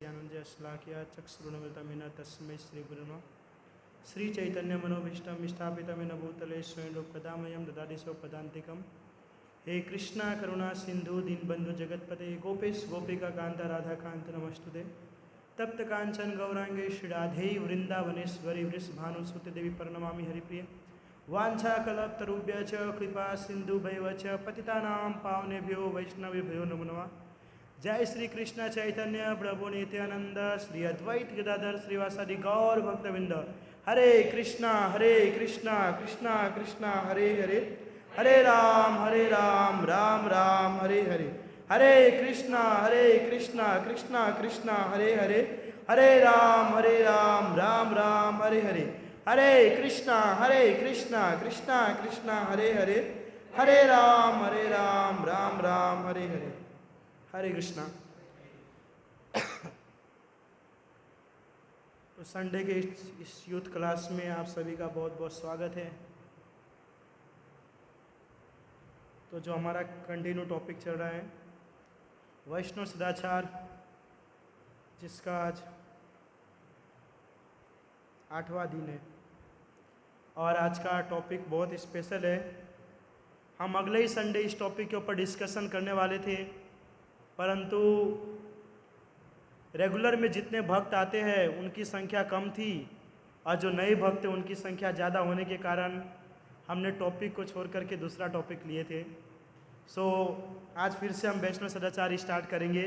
ज्ञानंजय श्लाघ्या चक्षुरुन्मिलितं तस्मै श्रीगुरुवे नमः। श्रीचैतन्यमनोभीष्टं स्थापितं भूतले स्वयं रूपकदामयं ददाति स्वपदान्तिकं। हे कृष्णा करुणा सिंधु दीनबंधु जगतपते गोपेश गोपिका कांता राधा कांत नमस्तुते। तप्त कांचन गौरांगे श्रीराधे वृंदावनेश्वरी वृषभानुसुते देवी प्रणमामि हरिप्रिय। वाञ्छाकल्पतरुभ्यः च कृपा सिन्धुभ्यः च पतितानां पावनेभ्यो वैष्णवेभ्यो नमो नमः। जय श्री कृष्ण चैतन्य प्रभु नित्यानंद श्री अद्वैत गदाधर श्रीवासादि गौर भक्तविंद। हरे कृष्णा कृष्णा कृष्णा हरे हरे, हरे राम राम राम हरे हरे। हरे कृष्णा कृष्णा कृष्णा हरे हरे, हरे राम राम राम हरे हरे। हरे कृष्णा कृष्णा कृष्णा हरे हरे, हरे राम राम राम हरे हरे। हरे कृष्णा। तो संडे के इस यूथ क्लास में आप सभी का बहुत बहुत स्वागत है। तो जो हमारा कंटिन्यू टॉपिक चल रहा है वैष्णव सदाचार, जिसका आज 8वां दिन है और आज का टॉपिक बहुत स्पेशल है। हम अगले ही संडे इस टॉपिक के ऊपर डिस्कशन करने वाले थे, परंतु रेगुलर में जितने भक्त आते हैं उनकी संख्या कम थी और जो नए भक्त हैं उनकी संख्या ज़्यादा होने के कारण हमने टॉपिक को छोड़ करके दूसरा टॉपिक लिए थे। सो आज फिर से हम वैष्णव सदाचार स्टार्ट करेंगे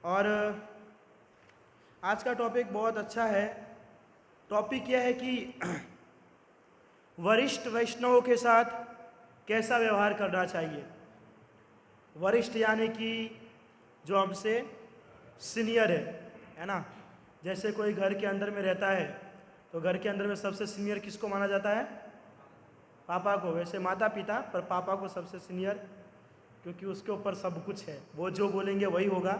और आज का टॉपिक बहुत अच्छा है। टॉपिक यह है कि वरिष्ठ वैष्णवों के साथ कैसा व्यवहार करना चाहिए। वरिष्ठ यानी कि जो हमसे सीनियर है ना। जैसे कोई घर के अंदर में रहता है तो घर के अंदर में सबसे सीनियर किसको माना जाता है? पापा को। वैसे माता पिता, पर पापा को सबसे सीनियर, क्योंकि उसके ऊपर सब कुछ है, वो जो बोलेंगे वही होगा।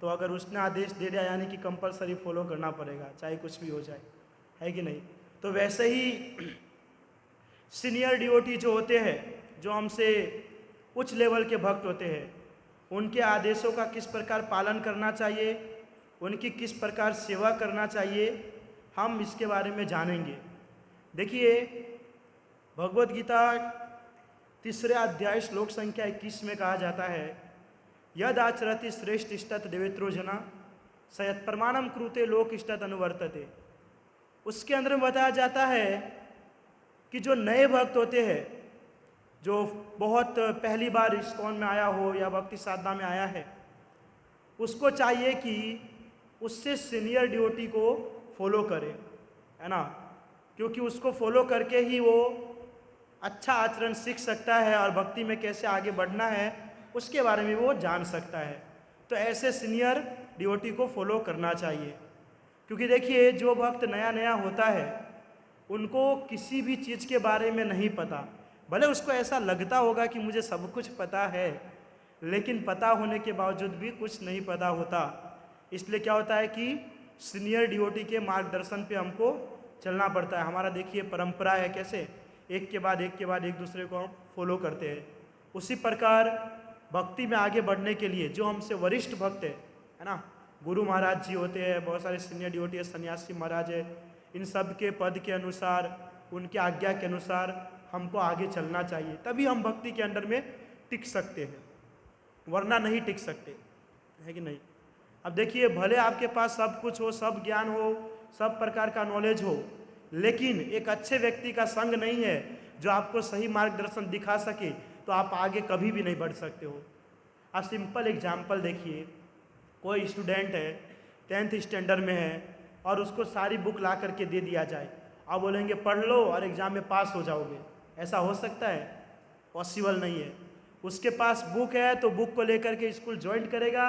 तो अगर उसने आदेश दे दिया यानी कि कंपलसरी फॉलो करना पड़ेगा, चाहे कुछ भी हो जाए, है कि नहीं। तो वैसे ही सीनियर डिवोटी जो होते हैं, जो हमसे उच्च लेवल के भक्त होते हैं, उनके आदेशों का किस प्रकार पालन करना चाहिए, उनकी किस प्रकार सेवा करना चाहिए, हम इसके बारे में जानेंगे। देखिए, भगवद गीता 3 अध्याय श्लोक संख्या 21 में कहा जाता है, यद आचरति श्रेष्ठ इष्टत देवेत्रो जना सयत प्रमाणम कृते लोक इष्टत अनुवर्तते। उसके अंदर में बताया जाता है कि जो नए भक्त होते हैं, जो बहुत पहली बार इस्कॉन में आया हो या भक्ति साधना में आया है, उसको चाहिए कि उससे सीनियर डिवोटी को फॉलो करे, है ना। क्योंकि उसको फॉलो करके ही वो अच्छा आचरण सीख सकता है और भक्ति में कैसे आगे बढ़ना है उसके बारे में वो जान सकता है। तो ऐसे सीनियर डिवोटी को फॉलो करना चाहिए। क्योंकि देखिए, जो भक्त नया नया होता है उनको किसी भी चीज़ के बारे में नहीं पता। भले उसको ऐसा लगता होगा कि मुझे सब कुछ पता है, लेकिन पता होने के बावजूद भी कुछ नहीं पता होता। इसलिए क्या होता है कि सीनियर डिवोटी के मार्गदर्शन पे हमको चलना पड़ता है। हमारा देखिए परंपरा है, कैसे एक के बाद एक दूसरे को हम फॉलो करते हैं। उसी प्रकार भक्ति में आगे बढ़ने के लिए जो हमसे वरिष्ठ भक्त है ना, गुरु महाराज जी होते हैं, बहुत सारे सीनियर डिवोटी है, सन्यासी महाराज है, इन सब के पद के अनुसार, उनके आज्ञा के अनुसार हमको आगे चलना चाहिए। तभी हम भक्ति के अंदर में टिक सकते हैं, वरना नहीं टिक सकते, है कि नहीं। अब देखिए, भले आपके पास सब कुछ हो, सब ज्ञान हो, सब प्रकार का नॉलेज हो, लेकिन एक अच्छे व्यक्ति का संग नहीं है जो आपको सही मार्गदर्शन दिखा सके, तो आप आगे कभी भी नहीं बढ़ सकते हो। आप सिंपल एग्जाम्पल देखिए, कोई स्टूडेंट है, 10th स्टैंडर्ड में है और उसको सारी बुक ला करके दे दिया जाए, आप बोलेंगे पढ़ लो और एग्ज़ाम में पास हो जाओगे। ऐसा हो सकता है? पॉसिबल नहीं है। उसके पास बुक है तो बुक को लेकर के स्कूल ज्वाइन करेगा,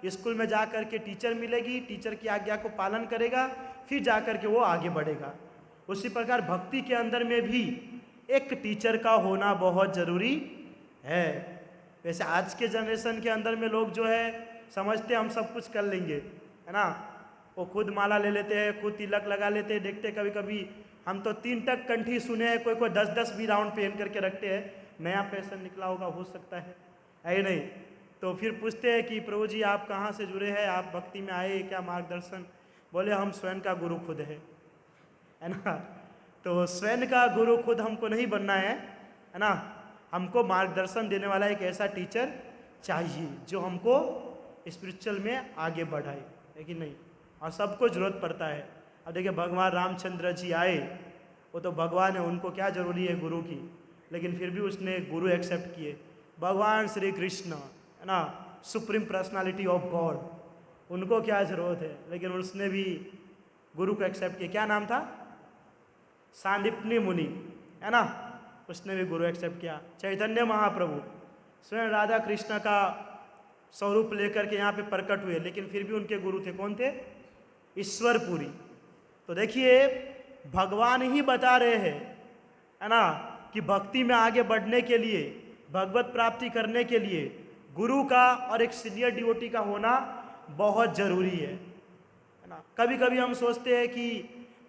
स्कूल में जा कर के टीचर मिलेगी, टीचर की आज्ञा को पालन करेगा, फिर जा कर के वो आगे बढ़ेगा। उसी प्रकार भक्ति के अंदर में भी एक टीचर का होना बहुत ज़रूरी है। वैसे आज के जनरेशन के अंदर में लोग जो है समझते हम सब कुछ कर लेंगे, है ना। वो खुद माला ले लेते हैं, खुद तिलक लगा लेते हैं। देखते कभी कभी हम तो 3 तक कंठी सुने हैं, कोई 10-10 भी राउंड पहन करके रखते हैं। नया फैशन निकला होगा, हो सकता है ही नहीं। तो फिर पूछते हैं कि प्रभु जी आप कहाँ से जुड़े हैं, आप भक्ति में आए, क्या मार्गदर्शन? बोले हम स्वयं का गुरु खुद है ना। तो स्वयं का गुरु खुद हमको नहीं बनना है ना। हमको मार्गदर्शन देने वाला एक ऐसा टीचर चाहिए जो हमको स्पिरिचुअल में आगे बढ़ाए, है कि नहीं। और सबको जरूरत पड़ता है। अब देखिए भगवान रामचंद्र जी आए, वो तो भगवान है, उनको क्या जरूरी है गुरु की, लेकिन फिर भी उसने गुरु एक्सेप्ट किए। भगवान श्री कृष्ण है ना, सुप्रीम पर्सनालिटी ऑफ गॉड, उनको क्या जरूरत है, लेकिन उसने भी गुरु को एक्सेप्ट किया। क्या नाम था? सांदीपनी मुनि, है ना, उसने भी गुरु एक्सेप्ट किया। चैतन्य महाप्रभु स्वयं राधा कृष्ण का स्वरूप लेकर के यहाँ पे प्रकट हुए, लेकिन फिर भी उनके गुरु थे, कौन थे? ईश्वरपुरी। तो देखिए भगवान ही बता रहे हैं, है ना, कि भक्ति में आगे बढ़ने के लिए, भगवत प्राप्ति करने के लिए गुरु का और एक सीनियर डिवोटी का होना बहुत जरूरी है ना। कभी कभी हम सोचते हैं कि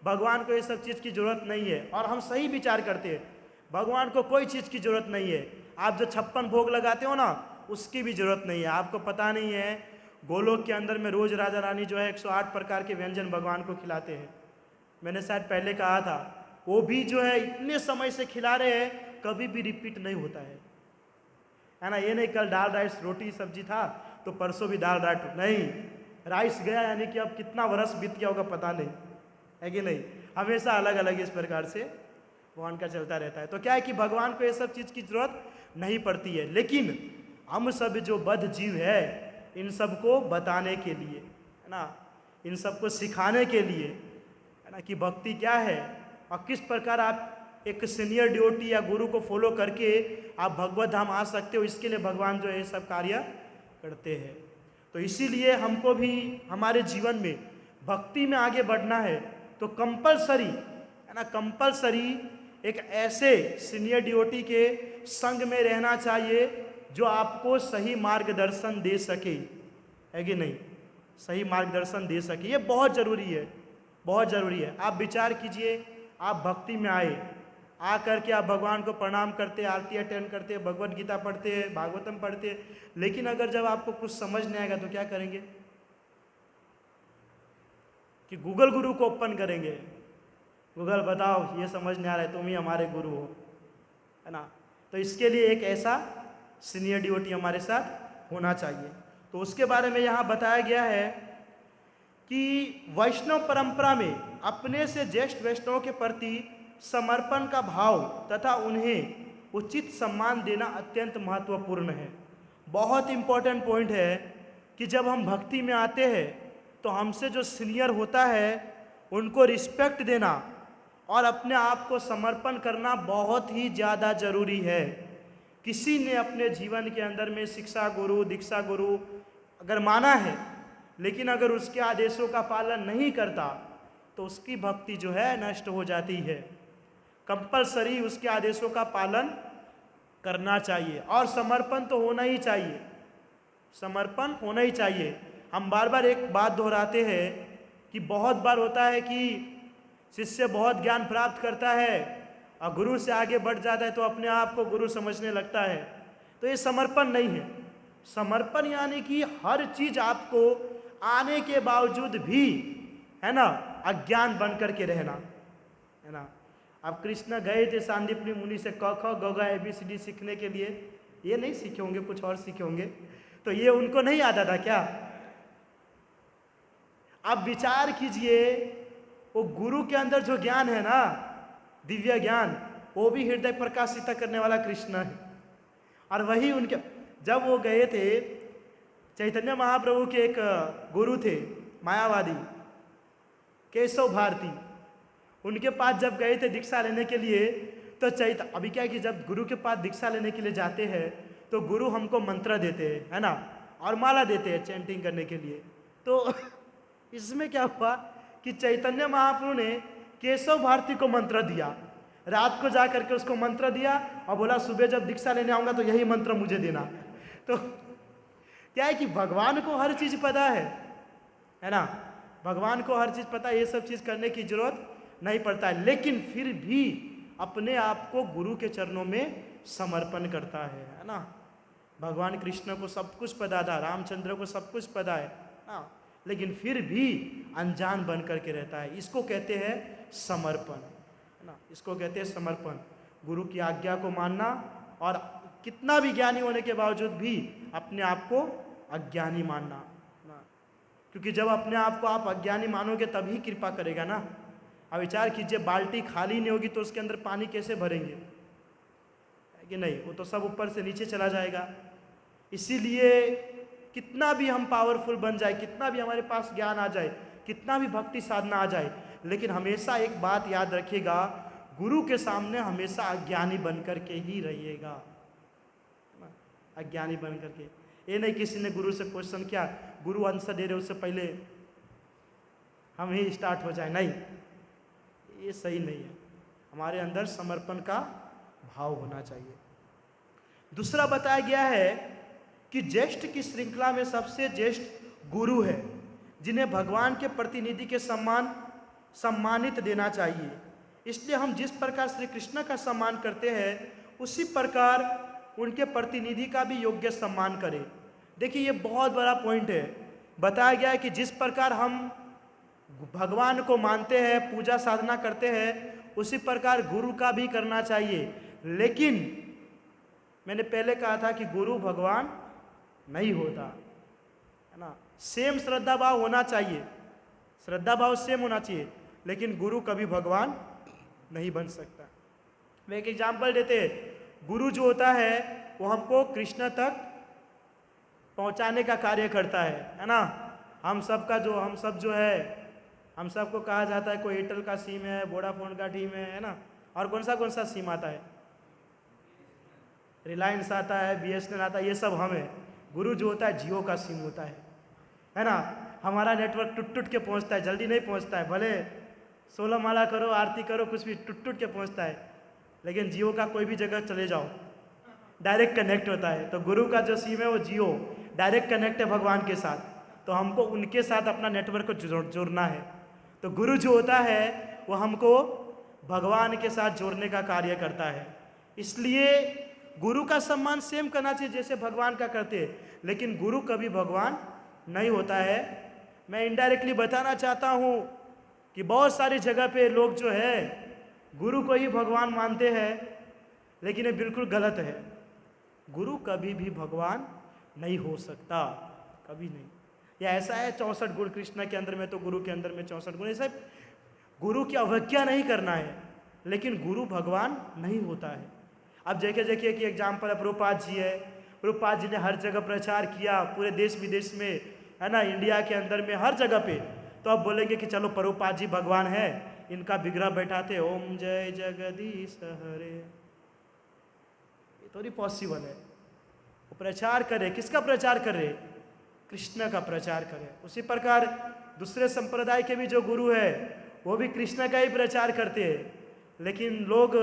भगवान को ये सब चीज़ की जरूरत नहीं है, और हम सही विचार करते हैं, भगवान को कोई चीज़ की जरूरत नहीं है। आप जो 56 भोग लगाते हो ना, उसकी भी जरूरत नहीं है। आपको पता नहीं है गोलोक के अंदर में रोज राजा रानी जो है 108 प्रकार के व्यंजन भगवान को खिलाते हैं। मैंने शायद पहले कहा था, वो भी जो है इतने समय से खिला रहे हैं, कभी भी रिपीट नहीं होता है ना। ये नहीं कल दाल राइस रोटी सब्जी था तो परसों भी दाल राइस नहीं, राइस गया यानी कि अब कितना वर्ष बीत गया होगा पता नहीं, है कि नहीं। हमेशा अलग अलग इस प्रकार से भगवान का चलता रहता है। तो क्या है कि भगवान को ये सब चीज़ की जरूरत नहीं पड़ती है, लेकिन हम सब जो बद्ध जीव है, इन सबको बताने के लिए, है ना, इन सबको सिखाने के लिए, है ना, कि भक्ति क्या है और किस प्रकार आप एक सीनियर डिवोटी या गुरु को फॉलो करके आप भगवत धाम आ सकते हो, इसके लिए भगवान जो है सब कार्य करते हैं। तो इसीलिए हमको भी हमारे जीवन में भक्ति में आगे बढ़ना है तो कंपलसरी, है ना, कंपलसरी एक ऐसे सीनियर डिवोटी के संग में रहना चाहिए जो आपको सही मार्गदर्शन दे सके, है कि नहीं, सही मार्गदर्शन दे सके। ये बहुत ज़रूरी है, बहुत ज़रूरी है। आप विचार कीजिए, आप भक्ति में आए, आ करके आप भगवान को प्रणाम करते, आरती अटेंड करते, भगवत गीता पढ़ते, भागवतम पढ़ते, लेकिन अगर जब आपको कुछ समझ नहीं आएगा तो क्या करेंगे? कि गूगल गुरु को ओपन करेंगे, गूगल बताओ ये समझ नहीं आ रहा है, तुम ही हमारे गुरु हो, है ना। तो इसके लिए एक ऐसा सीनियर डिवोटी हमारे साथ होना चाहिए। तो उसके बारे में यहाँ बताया गया है कि वैष्णव परंपरा में अपने से ज्येष्ठ वैष्णव के प्रति समर्पण का भाव तथा उन्हें उचित सम्मान देना अत्यंत महत्वपूर्ण है। बहुत इम्पोर्टेंट पॉइंट है कि जब हम भक्ति में आते हैं तो हमसे जो सीनियर होता है उनको रिस्पेक्ट देना और अपने आप को समर्पण करना बहुत ही ज़्यादा ज़रूरी है। किसी ने अपने जीवन के अंदर में शिक्षा गुरु, दीक्षा गुरु अगर माना है, लेकिन अगर उसके आदेशों का पालन नहीं करता तो उसकी भक्ति जो है नष्ट हो जाती है। कंपलसरी उसके आदेशों का पालन करना चाहिए और समर्पण तो होना ही चाहिए, समर्पण होना ही चाहिए। हम बार बार एक बात दोहराते हैं कि बहुत बार होता है कि शिष्य बहुत ज्ञान प्राप्त करता है और गुरु से आगे बढ़ जाता है तो अपने आप को गुरु समझने लगता है, तो ये समर्पण नहीं है। समर्पण यानी कि हर चीज आपको आने के बावजूद भी, है ना, अज्ञान बन करके रहना, है ना। अब कृष्ण गए थे सांदीपनी मुनि से क ख ग घ ABCD सीखने के लिए, ये नहीं सीखे होंगे, कुछ और सीखे होंगे, तो ये उनको नहीं आता था क्या? आप विचार कीजिए, वो गुरु के अंदर जो ज्ञान है ना, दिव्य ज्ञान, वो भी हृदय प्रकाशित करने वाला कृष्ण है। और वही उनके, जब वो गए थे, चैतन्य महाप्रभु के एक गुरु थे मायावादी केशव भारती, उनके पास जब गए थे दीक्षा लेने के लिए तो अभी क्या है कि जब गुरु के पास दीक्षा लेने के लिए जाते हैं तो गुरु हमको मंत्र देते हैं, है ना, और माला देते हैं चैंटिंग करने के लिए। तो इसमें क्या हुआ कि चैतन्य महाप्रभु ने केशव भारती को मंत्र दिया, रात को जा करके उसको मंत्र दिया और बोला सुबह जब दीक्षा लेने आऊँगा तो यही मंत्र मुझे देना। तो क्या है कि भगवान को हर चीज़ पता है ना, भगवान को हर चीज़ पता है, ये सब चीज़ करने की जरूरत नहीं पड़ता है, लेकिन फिर भी अपने आप को गुरु के चरणों में समर्पण करता है ना। भगवान कृष्ण को सब कुछ पता था, रामचंद्र को सब कुछ पता है, हाँ, लेकिन फिर भी अनजान बन करके रहता है। इसको कहते हैं समर्पण, है ना, इसको कहते हैं समर्पण। गुरु की आज्ञा को मानना और कितना भी ज्ञानी होने के बावजूद भी अपने आप को अज्ञानी मानना ना, क्योंकि जब अपने आप को आप अज्ञानी मानोगे तभी कृपा करेगा ना। अब विचार कीजिए, बाल्टी खाली नहीं होगी तो उसके अंदर पानी कैसे भरेंगे, है कि नहीं? वो तो सब ऊपर से नीचे चला जाएगा। इसीलिए कितना भी हम पावरफुल बन जाए, कितना भी हमारे पास ज्ञान आ जाए, कितना भी भक्ति साधना आ जाए, लेकिन हमेशा एक बात याद रखिएगा, गुरु के सामने हमेशा अज्ञानी बन करके ही रहिएगा, अज्ञानी बन करके। ये नहीं किसी ने गुरु से क्वेश्चन किया, गुरु आंसर दे रहे उससे पहले हम ही स्टार्ट हो जाए, नहीं, ये सही नहीं है। हमारे अंदर समर्पण का भाव होना चाहिए। दूसरा बताया गया है कि ज्येष्ठ की श्रृंखला में सबसे ज्येष्ठ गुरु है, जिन्हें भगवान के प्रतिनिधि के सम्मानित देना चाहिए। इसलिए हम जिस प्रकार श्री कृष्ण का सम्मान करते हैं, उसी प्रकार उनके प्रतिनिधि का भी योग्य सम्मान करें। देखिए, ये बहुत बड़ा पॉइंट है। बताया गया है कि जिस प्रकार हम भगवान को मानते हैं, पूजा साधना करते हैं, उसी प्रकार गुरु का भी करना चाहिए। लेकिन मैंने पहले कहा था कि गुरु भगवान नहीं होता, है ना। सेम श्रद्धा भाव होना चाहिए, श्रद्धा भाव सेम होना चाहिए, लेकिन गुरु कभी भगवान नहीं बन सकता। मैं एक एग्जाम्पल देते, गुरु जो होता है वो हमको कृष्ण तक पहुंचाने का कार्य करता है ना। हम सब जो है, हम सबको कहा जाता है कोई एयरटेल का सिम है, वोडाफोन का टीम है ना, और कौन सा सिम आता है, रिलायंस आता है, BSNL आता है, ये सब हम है। गुरु जो होता है जियो का सिम होता है ना। हमारा नेटवर्क टूट के पहुंचता है, जल्दी नहीं पहुंचता है, भले 16 माला करो, आरती करो, कुछ भी टूट के पहुंचता है, लेकिन जियो का कोई भी जगह चले जाओ डायरेक्ट कनेक्ट होता है। तो गुरु का जो सिम है वो जियो, डायरेक्ट कनेक्ट है भगवान के साथ, तो हमको उनके साथ अपना नेटवर्क को जोड़ना है। तो गुरु जो होता है वो हमको भगवान के साथ जोड़ने का कार्य करता है। इसलिए गुरु का सम्मान सेम करना चाहिए जैसे भगवान का करते हैं, लेकिन गुरु कभी भगवान नहीं होता है। मैं इनडायरेक्टली बताना चाहता हूँ कि बहुत सारी जगह पे लोग जो है गुरु को ही भगवान मानते हैं, लेकिन ये बिल्कुल गलत है। गुरु कभी भी भगवान नहीं हो सकता, कभी नहीं। या ऐसा है 64 गुण कृष्ण के अंदर में, तो गुरु के अंदर में 64 गुण, ऐसा गुरु की अवज्ञा नहीं करना है, लेकिन गुरु भगवान नहीं होता है। अब देखिए कि एग्जाम्पल है, प्रभुपाद जी है। प्रभुपाद जी ने हर जगह प्रचार किया, पूरे देश विदेश में, है ना, इंडिया के अंदर में हर जगह पे। तो अब बोलेंगे कि चलो प्रभुपाद जी भगवान है, इनका विग्रह बैठाते, ओम जय जगदीश हरे, ये थोड़ी पॉसिबल है। वो प्रचार करे, किसका प्रचार करे? कृष्ण का प्रचार करे। उसी प्रकार दूसरे संप्रदाय के भी जो गुरु है वो भी कृष्ण का ही प्रचार करते हैं, लेकिन लोग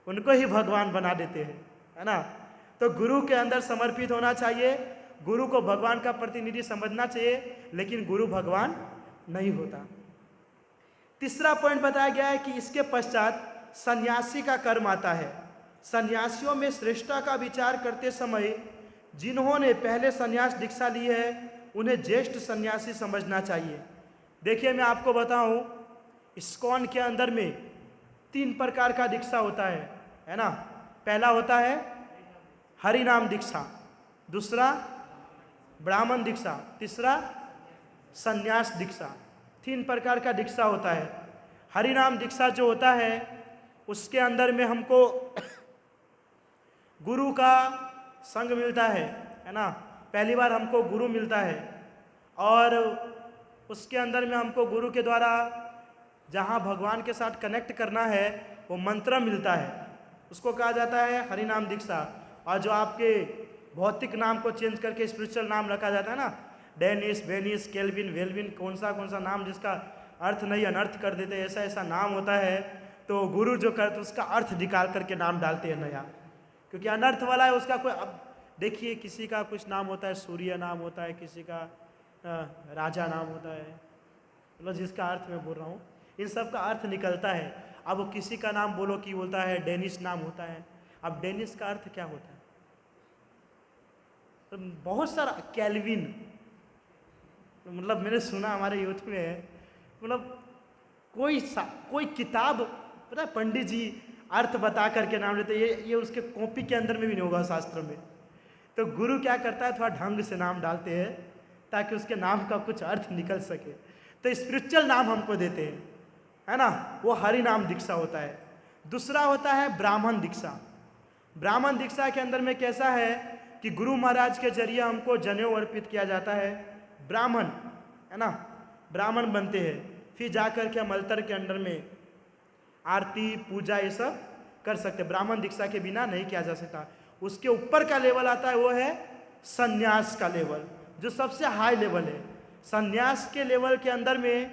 उनको ही भगवान बना देते हैं, है ना। तो गुरु के अंदर समर्पित होना चाहिए, गुरु को भगवान का प्रतिनिधि समझना चाहिए, लेकिन गुरु भगवान नहीं होता। तीसरा पॉइंट बताया गया है कि इसके पश्चात सन्यासी का कर्म आता है। सन्यासियों में श्रेष्ठता का विचार करते समय जिन्होंने पहले सन्यास दीक्षा ली है उन्हें ज्येष्ठ सन्यासी समझना चाहिए। देखिए, मैं आपको बताऊं, इस्कॉन के अंदर में 3 प्रकार का दीक्षा होता है ना। पहला होता है हरि नाम दीक्षा, दूसरा ब्राह्मण दीक्षा, तीसरा सन्यास दीक्षा। 3 प्रकार का दीक्षा होता है। हरि नाम दीक्षा जो होता है उसके अंदर में हमको गुरु का संग मिलता है ना। पहली बार हमको गुरु मिलता है, और उसके अंदर में हमको गुरु के द्वारा जहाँ भगवान के साथ कनेक्ट करना है वो मंत्र मिलता है, उसको कहा जाता है हरि नाम दीक्षा। और जो आपके भौतिक नाम को चेंज करके स्पिरिचुअल नाम रखा जाता है ना, डेनिस, वेनिस, केल्विन, वेल्विन, कौन सा नाम जिसका अर्थ नहीं अनर्थ कर देते, ऐसा नाम होता है। तो गुरु जो करते उसका अर्थ निकाल करके नाम डालते हैं नया, क्योंकि अनर्थ वाला है उसका कोई। अब देखिए, किसी का कुछ नाम होता है सूर्य नाम होता है, किसी का राजा नाम होता है, मतलब जिसका अर्थ मैं बोल रहा हूँ, इन सब का अर्थ निकलता है। अब वो किसी का नाम बोलो कि बोलता है डेनिस नाम होता है। अब डेनिस का अर्थ क्या होता है? बहुत सारा कैल्विन, मतलब मैंने सुना हमारे यूथ में है, मतलब कोई किताब पता है पंडित जी अर्थ बता करके नाम लेते, ये उसके कॉपी के अंदर में भी नहीं होगा शास्त्र में। तो गुरु क्या करता है, थोड़ा ढंग से नाम डालते हैं ताकि उसके नाम का कुछ अर्थ निकल सके। तो स्पिरिचुअल नाम हमको देते हैं, है ना, वो हरि नाम दीक्षा होता है। दूसरा होता है ब्राह्मण दीक्षा। ब्राह्मण दीक्षा के अंदर में कैसा है कि गुरु महाराज के जरिए हमको जनेऊ अर्पित किया जाता है, ब्राह्मण, है ना, ब्राह्मण बनते हैं, फिर जाकर के हम अल्तर के अंदर में आरती पूजा ये सब कर सकते। ब्राह्मण दीक्षा के बिना नहीं किया जा सकता। उसके ऊपर का लेवल आता है, वो है संन्यास का लेवल, जो सबसे हाई लेवल है। संन्यास के लेवल के अंदर में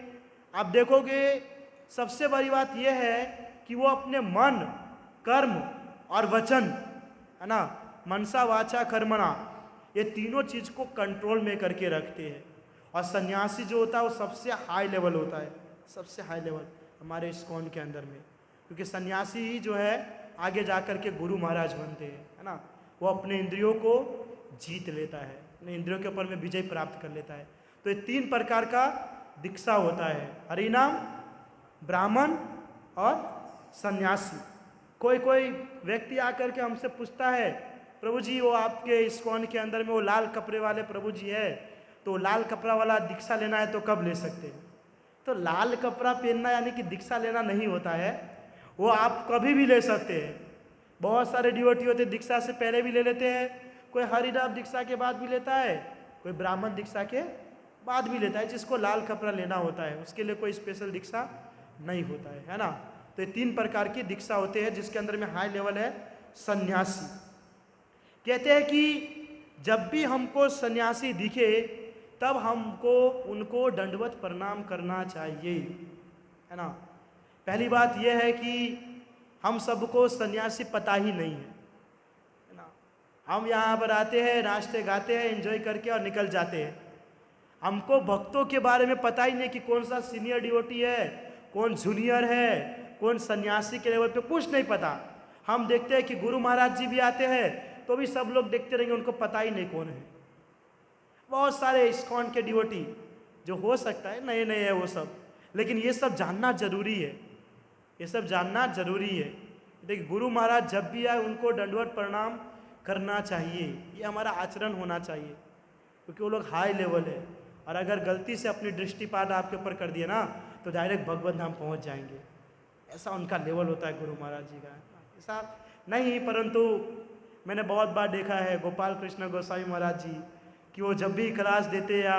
आप देखोगे सबसे बड़ी बात यह है कि वो अपने मन, कर्म और वचन, है ना, मनसा वाचा कर्मणा, ये तीनों चीज को कंट्रोल में करके रखते हैं। और सन्यासी जो होता है वो सबसे हाई लेवल होता है, सबसे हाई लेवल हमारे इस्कॉन के अंदर में, क्योंकि सन्यासी ही जो है आगे जाकर के गुरु महाराज बनते हैं, है ना। वो अपने इंद्रियों को जीत लेता है, अपने इंद्रियों के ऊपर में विजय प्राप्त कर लेता है। तो ये 3 प्रकार का दीक्षा होता है, हरिनाम, ब्राह्मण और सन्यासी। कोई व्यक्ति आकर के हमसे पूछता है, प्रभु जी वो आपके इस्कॉन के अंदर में वो लाल कपड़े वाले प्रभु जी है, तो लाल कपड़ा वाला दीक्षा लेना है तो कब ले सकते हैं? तो लाल कपड़ा पहनना यानी कि दीक्षा लेना नहीं होता है, वो आप कभी भी ले सकते हैं। बहुत सारे डिवोटी होते दीक्षा से पहले भी ले लेते हैं, कोई हरिनाम दीक्षा के बाद भी लेता है, कोई ब्राह्मण दीक्षा के बाद भी लेता है। जिसको लाल कपड़ा लेना होता है उसके लिए कोई स्पेशल दीक्षा नहीं होता है ना। तो ये 3 प्रकार की दीक्षा होते हैं, जिसके अंदर में हाई लेवल है सन्यासी। कहते हैं कि जब भी हमको सन्यासी दिखे तब हमको उनको दंडवत प्रणाम करना चाहिए, है ना। पहली बात यह है कि हम सबको सन्यासी पता ही नहीं है ना। हम यहाँ पर आते हैं, नाचते गाते हैं, एंजॉय करके और निकल जाते हैं। हमको भक्तों के बारे में पता ही नहीं कि कौन सा सीनियर डिवोटी है, कौन जूनियर है, कौन सन्यासी के लेवल पे कुछ नहीं पता। हम देखते हैं कि गुरु महाराज जी भी आते हैं तो भी सब लोग देखते रहेंगे, उनको पता ही नहीं कौन है। बहुत सारे इस्कॉन के डिवोटी जो हो सकता है नए नए है वो सब, लेकिन ये सब जानना जरूरी है, ये सब जानना जरूरी है। देखिए गुरु महाराज जब भी आए उनको दंडवत प्रणाम करना चाहिए, ये हमारा आचरण होना चाहिए, क्योंकि वो लोग हाई लेवल है। और अगर गलती से अपनी दृष्टिपात आपके ऊपर कर दिए ना तो डायरेक्ट भगवत धाम पहुंच जाएंगे, ऐसा उनका लेवल होता है गुरु महाराज जी का। ऐसा नहीं, परंतु मैंने बहुत बार देखा है गोपाल कृष्ण गोस्वामी महाराज जी कि वो जब भी क्लास देते या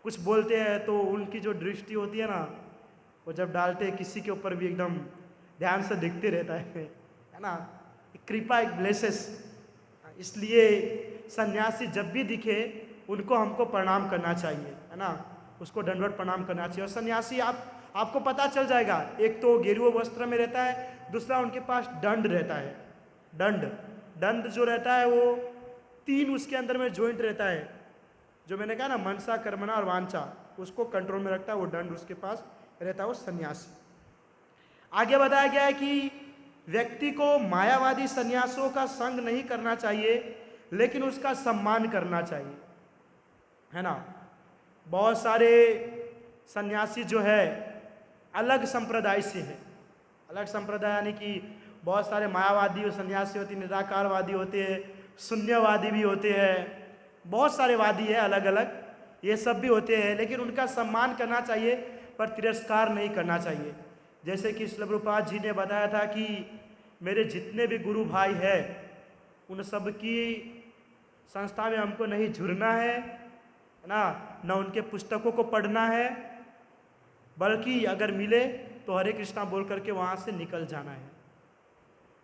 कुछ बोलते हैं तो उनकी जो दृष्टि होती है ना, वो जब डालते हैं किसी के ऊपर भी एकदम ध्यान से देखते रहता है ना। कृपा एक ब्लेसेस, इसलिए सन्यासी जब भी दिखे उनको हमको प्रणाम करना चाहिए, है ना, उसको दंडवत प्रणाम करना चाहिए। और सन्यासी आपको पता चल जाएगा, एक तो गेरुआ वस्त्र में रहता है, दूसरा उनके पास दंड रहता है। दंड जो रहता है वो 3 उसके अंदर में जॉइंट रहता है, जो मैंने कहा ना मनसा कर्मणा और वांछा, उसको कंट्रोल में रखता है वो दंड उसके पास रहता है, वो सन्यासी। आगे बताया गया है कि व्यक्ति को मायावादी सन्यासियों का संग नहीं करना चाहिए, लेकिन उसका सम्मान करना चाहिए, है ना। बहुत सारे सन्यासी जो है अलग संप्रदाय से है, अलग संप्रदाय यानी कि बहुत सारे मायावादी सन्यासी होते हैं, निराकारवादी होते हैं, शून्यवादी भी होते हैं, बहुत सारे वादी है अलग अलग, ये सब भी होते हैं। लेकिन उनका सम्मान करना चाहिए पर तिरस्कार नहीं करना चाहिए। जैसे कि श्रील प्रभुपाद जी ने बताया था कि मेरे जितने भी गुरु भाई हैं उन सब की संस्था में हमको नहीं जुड़ना है ना, न उनके पुस्तकों को पढ़ना है, बल्कि अगर मिले तो हरे कृष्णा बोल करके वहाँ से निकल जाना है,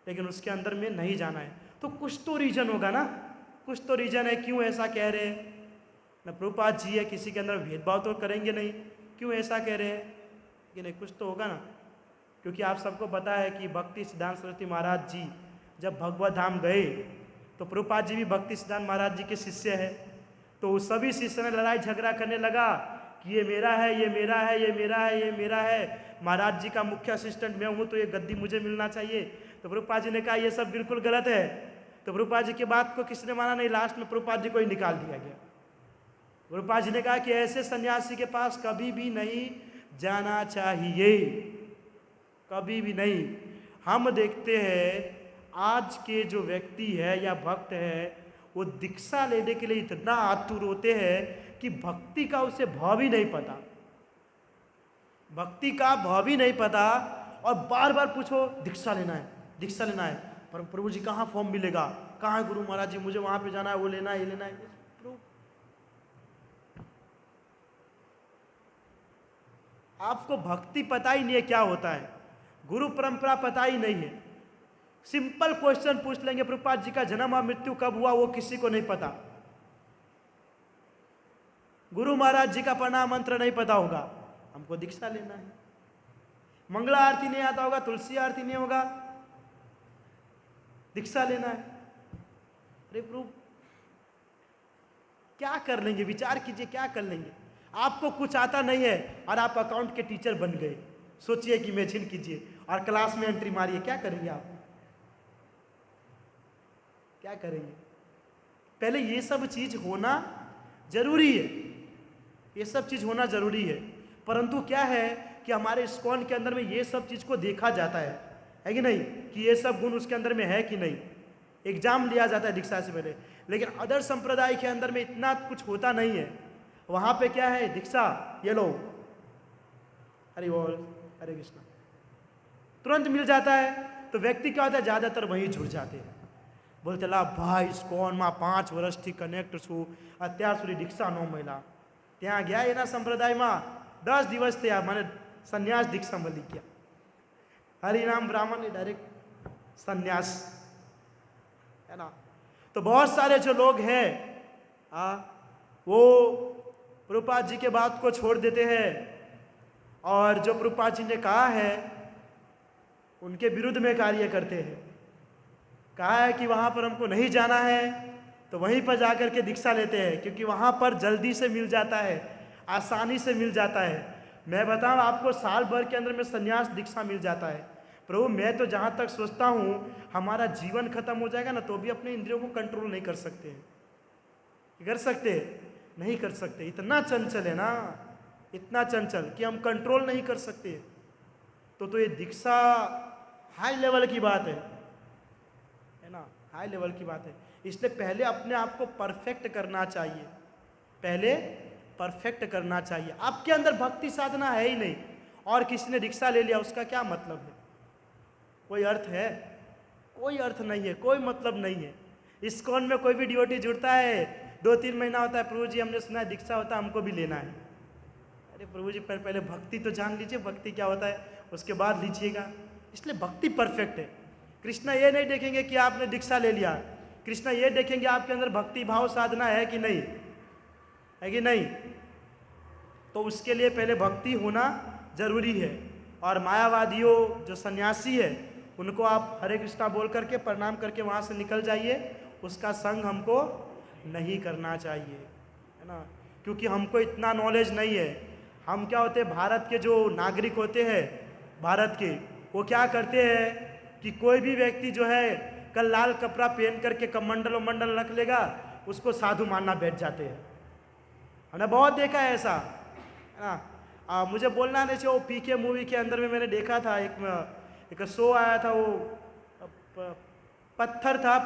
लेकिन उसके अंदर में नहीं जाना है। तो कुछ तो रीजन होगा ना, कुछ तो रीजन है क्यों ऐसा कह रहे हैं न। प्रभुपाद जी है, किसी के अंदर भेदभाव तो करेंगे नहीं, क्यों ऐसा कह रहे हैं कि नहीं, कुछ तो होगा ना। क्योंकि आप सबको पता है कि भक्ति सिद्धांत सरस्वती महाराज जी जब भगवत धाम गए तो प्रभुपाद जी भी भक्ति सिद्धांत महाराज जी के शिष्य है। तो सभी शिष्य ने लड़ाई झगड़ा करने लगा कि ये मेरा है, ये मेरा है, ये मेरा है, ये मेरा है, महाराज जी का मुख्य असिस्टेंट मैं हूँ तो ये गद्दी मुझे मिलना चाहिए। तो प्रभुपाद जी ने कहा ये सब बिल्कुल गलत है, तो प्रभुपाद जी की बात को किसने माना नहीं, लास्ट में प्रभुपाद जी को ही निकाल दिया गया। प्रभुपाद जी ने कहा कि ऐसे सन्यासी के पास कभी भी नहीं जाना चाहिए, कभी भी नहीं। हम देखते हैं आज के जो व्यक्ति है या भक्त है, वो दीक्षा लेने के लिए इतना आतुर होते हैं कि भक्ति का उसे भाव ही नहीं पता, भक्ति का भाव ही नहीं पता, और बार बार पूछो दीक्षा लेना है, दीक्षा लेना है, पर प्रभु जी कहाँ फॉर्म मिलेगा, कहाँ है गुरु महाराज जी, मुझे वहाँ पे जाना है, वो लेना है, ये लेना है। आपको भक्ति पता ही नहीं है क्या होता है, गुरु परंपरा पता ही नहीं है। सिंपल क्वेश्चन पूछ लेंगे, प्रभुपाद जी का जन्म और मृत्यु कब हुआ, वो किसी को नहीं पता। गुरु महाराज जी का प्रणाम मंत्र नहीं पता होगा, हमको दीक्षा लेना है। मंगला आरती नहीं आता होगा, तुलसी आरती नहीं होगा, दीक्षा लेना है। अरे प्रभु क्या कर लेंगे, विचार कीजिए क्या कर लेंगे। आपको कुछ आता नहीं है और आप अकाउंट के टीचर बन गए, सोचिए कि इमेजिन कीजिए, और क्लास में एंट्री मारिए, क्या करेंगे आप, क्या करेंगे। पहले ये सब चीज होना जरूरी है, ये सब चीज होना जरूरी है, परंतु क्या है कि हमारे इस्कॉन के अंदर में ये सब चीज को देखा जाता है कि नहीं, कि ये सब गुण उसके अंदर में है कि नहीं। एग्जाम लिया जाता है दीक्षा से पहले, लेकिन अदर संप्रदाय के अंदर में इतना कुछ होता नहीं है। वहां पे क्या है, दीक्षा ये लो, हरि बोल हरे कृष्णा, तुरंत मिल जाता है। तो व्यक्ति क्या होता है, ज्यादातर वहीं जुड़ जाते हैं, बोलते ला भाई इस्कॉन में 5 વર્ષથી કનેક્ટ છું, અત્યાર સુધી દીક્ષા ન મળ્યા, ત્યાં ગયા એના સંપ્રદાયમાં 10 દિવસ થયા, મને સંન્યાસ દીક્ષા મળી ગયા, હરિનામ ब्राह्मण ने डायरेक्ट संन्यास, है ना। तो बहुत सारे जो लोग हैं वो प्रभुपाद जी के बात को छोड़ देते हैं, और जो प्रभुपाद जी ने कहा है उनके विरुद्ध में कार्य करते हैं। कहा है कि वहाँ पर हमको नहीं जाना है, तो वहीं पर जाकर के दीक्षा लेते हैं, क्योंकि वहाँ पर जल्दी से मिल जाता है, आसानी से मिल जाता है। मैं बताऊँ आपको, साल भर के अंदर में संन्यास दीक्षा मिल जाता है। प्रभु मैं तो जहाँ तक सोचता हूँ हमारा जीवन खत्म हो जाएगा ना, तो भी अपने इंद्रियों को कंट्रोल नहीं कर सकते हैं, कर सकते नहीं कर सकते, इतना चंचल है ना, इतना चंचल कि हम कंट्रोल नहीं कर सकते। तो ये दीक्षा हाई लेवल की बात है ना, हाई लेवल की बात है। इसलिए पहले अपने आप को परफेक्ट करना चाहिए, पहले परफेक्ट करना चाहिए। आपके अंदर भक्ति साधना है ही नहीं और किसी ने दीक्षा ले लिया, उसका क्या मतलब है, कोई अर्थ है, कोई अर्थ नहीं है, कोई मतलब नहीं है। इस्कॉन में कोई भी डिवोटी जुड़ता है, 2-3 महीना होता है, प्रभु जी हमने सुना है दीक्षा होता है, हमको भी लेना है। अरे प्रभु जी पहले भक्ति तो जान लीजिए, भक्ति क्या होता है, उसके बाद लीजिएगा। इसलिए भक्ति परफेक्ट है। कृष्णा ये नहीं देखेंगे कि आपने दीक्षा ले लिया, कृष्णा ये देखेंगे आपके अंदर भक्ति भाव साधना है कि नहीं, है कि नहीं। तो उसके लिए पहले भक्ति होना जरूरी है। और मायावादियों जो सन्यासी है उनको आप हरे कृष्णा बोल करके प्रणाम करके वहाँ से निकल जाइए, उसका संग हमको नहीं करना चाहिए, है ना। क्योंकि हमको इतना नॉलेज नहीं है। हम क्या होते हैं, भारत के जो नागरिक होते हैं भारत के, वो क्या करते हैं कि कोई भी व्यक्ति जो है कल लाल कपड़ा पहन करके कमंडल वमंडल रख लेगा, उसको साधु मानना बैठ जाते हैं। हमने बहुत देखा है ऐसा, है ना। मुझे बोलना नहीं चाहिए, वो पीके मूवी के अंदर में मैंने देखा था, एक शो आया था, वो पत्थर था,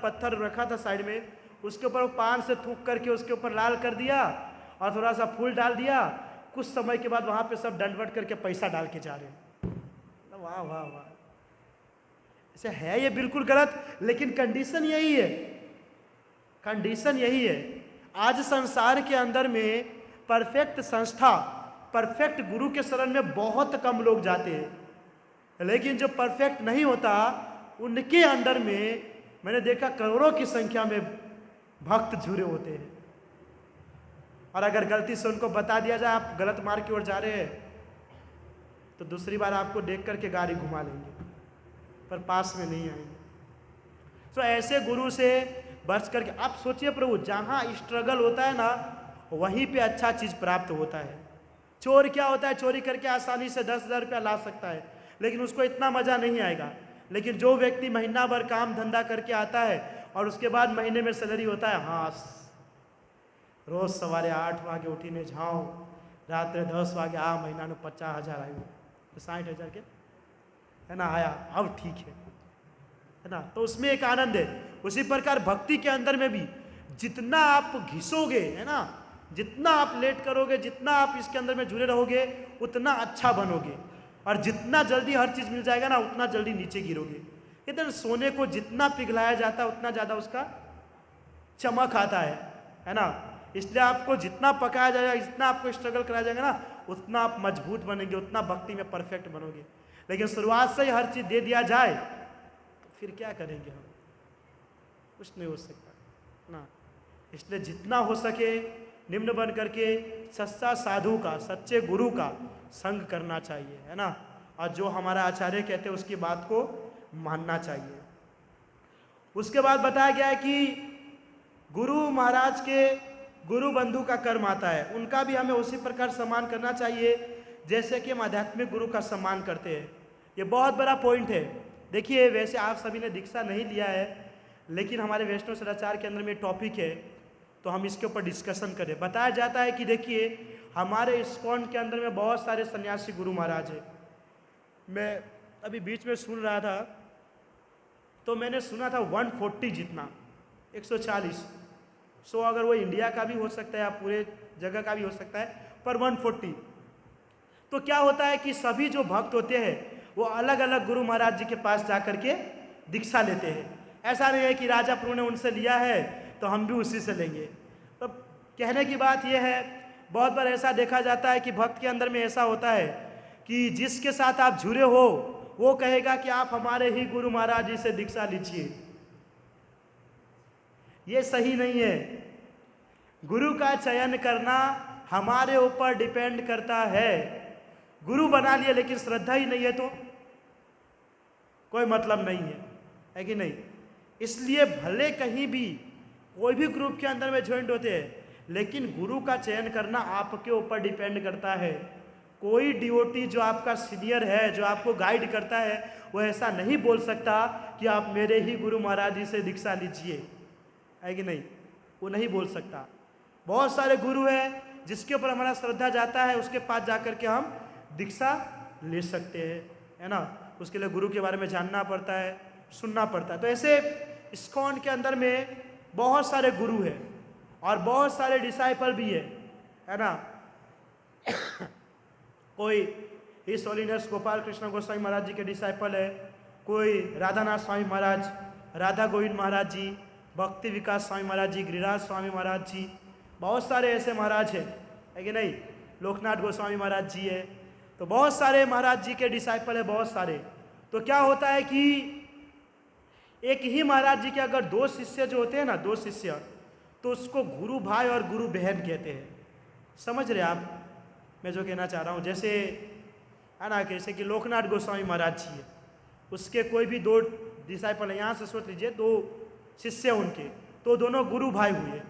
पत्थर रखा था साइड में, उसके ऊपर वो पान से थूक करके उसके ऊपर लाल कर दिया और थोड़ा सा फूल डाल दिया। कुछ समय के बाद वहाँ पे सब दंडवट करके पैसा डाल के जा रहे हैं। वाह वाह वाह, ऐसे है ये बिल्कुल गलत, लेकिन कंडीशन यही है, कंडीशन यही है। आज संसार के अंदर में परफेक्ट संस्था, परफेक्ट गुरु के शरण में बहुत कम लोग जाते हैं, लेकिन जो परफेक्ट नहीं होता उनके अंदर में मैंने देखा करोड़ों की संख्या में भक्त जुड़े होते हैं। और अगर गलती से उनको बता दिया जाए आप गलत मार्ग की ओर जा रहे हैं, तो दूसरी बार आपको देख करके गाड़ी घुमा लेंगे, पर पास में नहीं आएंगे। तो ऐसे गुरु से बच करके आप सोचिए, प्रभु जहाँ स्ट्रगल होता है ना, वहीं पे अच्छा चीज़ प्राप्त होता है। चोर क्या होता है, चोरी करके आसानी से 10,000 रुपया ला सकता है, लेकिन उसको इतना मज़ा नहीं आएगा। लेकिन जो व्यक्ति महीना भर काम धंधा करके आता है और उसके बाद महीने में सैलरी होता है, हाँ रोज सवारे 8 वागे उठीने जाओ, रात्रे 10 वागे आ, महीना में 50,000 आयु, 60,000 के है ना आया, अब ठीक है ना। तो उसमें एक आनंद है। उसी प्रकार भक्ति के अंदर में भी जितना आप घिसोगे, है ना, जितना आप लेट करोगे, जितना आप इसके अंदर में जुड़े रहोगे, उतना अच्छा बनोगे। और जितना जल्दी हर चीज मिल जाएगा ना, उतना जल्दी नीचे गिरोगे। इधर सोने को जितना पिघलाया जाता है उतना ज्यादा उसका चमक आता है ना। इसलिए आपको जितना पकाया जाएगा, जितना आपको स्ट्रगल कराया जाएगा ना, उतना आप मजबूत बनेंगे, उतना भक्ति में परफेक्ट बनोगे। लेकिन शुरुआत से ही हर चीज दे दिया जाए तो फिर क्या करेंगे हम, कुछ नहीं हो सकता ना। इसलिए जितना हो सके निम्न बन करके सच्चा साधु का, सच्चे गुरु का संग करना चाहिए, है ना। और जो हमारा आचार्य कहते हैं उसकी बात को मानना चाहिए। उसके बाद बताया गया है कि गुरु महाराज के गुरु बंधु का कर्म आता है, उनका भी हमें उसी प्रकार सम्मान करना चाहिए जैसे कि हम आध्यात्मिक गुरु का सम्मान करते हैं। ये बहुत बड़ा पॉइंट है। देखिए, वैसे आप सभी ने दीक्षा नहीं लिया है, लेकिन हमारे वैष्णव सदाचार के अंदर में टॉपिक है, तो हम इसके ऊपर डिस्कशन करें। बताया जाता है कि देखिए, हमारे इस्कॉन के अंदर में बहुत सारे सन्यासी गुरु महाराज हैं। मैं अभी बीच में सुन रहा था, तो मैंने सुना था 140 जितना, 140। सो अगर वो इंडिया का भी हो सकता है या पूरे जगह का भी हो सकता है, पर 140। तो क्या होता है कि सभी जो भक्त होते हैं वो अलग अलग गुरु महाराज जी के पास जाकर के दीक्षा लेते हैं। ऐसा नहीं है कि राजा प्रभु ने उनसे लिया है तो हम भी उसी से लेंगे। तो कहने की बात यह है, बहुत बार ऐसा देखा जाता है कि भक्त के अंदर में ऐसा होता है कि जिसके साथ आप जुड़े हो वो कहेगा कि आप हमारे ही गुरु महाराज जी से दीक्षा लीजिए। ये सही नहीं है। गुरु का चयन करना हमारे ऊपर डिपेंड करता है। गुरु बना लिए लेकिन श्रद्धा ही नहीं है तो कोई मतलब नहीं है कि नहीं। इसलिए भले कहीं भी कोई भी ग्रुप के अंदर में ज्वाइंट होते हैं, लेकिन गुरु का चयन करना आपके ऊपर डिपेंड करता है। कोई डिवोटी जो आपका सीनियर है, जो आपको गाइड करता है, वो ऐसा नहीं बोल सकता कि आप मेरे ही गुरु महाराज जी से दीक्षा लीजिए, है कि नहीं। वो नहीं बोल सकता। बहुत सारे गुरु हैं जिसके ऊपर हमारा श्रद्धा जाता है, उसके पास जाकर के हम दीक्षा ले सकते हैं, है ना। उसके लिए गुरु के बारे में जानना पड़ता है, सुनना पड़ता है। तो ऐसे इस्कॉन के अंदर में बहुत सारे गुरु हैं और बहुत सारे डिसाइपल भी है ना। कोई हिज होलीनेस गोपाल कृष्ण गोस्वामी महाराज जी के डिसाइपल है, कोई राधानाथ स्वामी महाराज, राधा गोविंद महाराज जी, भक्ति विकास स्वामी महाराज जी, गिरिराज स्वामी महाराज जी, बहुत सारे ऐसे महाराज हैं, है कि नहीं। लोकनाथ गोस्वामी महाराज जी है। तो बहुत सारे महाराज जी के डिसाइपल है, बहुत सारे। तो क्या होता है कि एक ही महाराज जी के अगर दो शिष्य जो होते हैं ना, दो शिष्य, तो उसको गुरु भाई और गुरु बहन कहते हैं। समझ रहे आप मैं जो कहना चाह रहा हूँ। जैसे है ना, जैसे कि लोकनाथ गोस्वामी महाराज जी है, उसके कोई भी दो डिसाइपल है, यहाँ से सोच लीजिए दो शिष्य उनके, तो दोनों गुरु भाई हुए।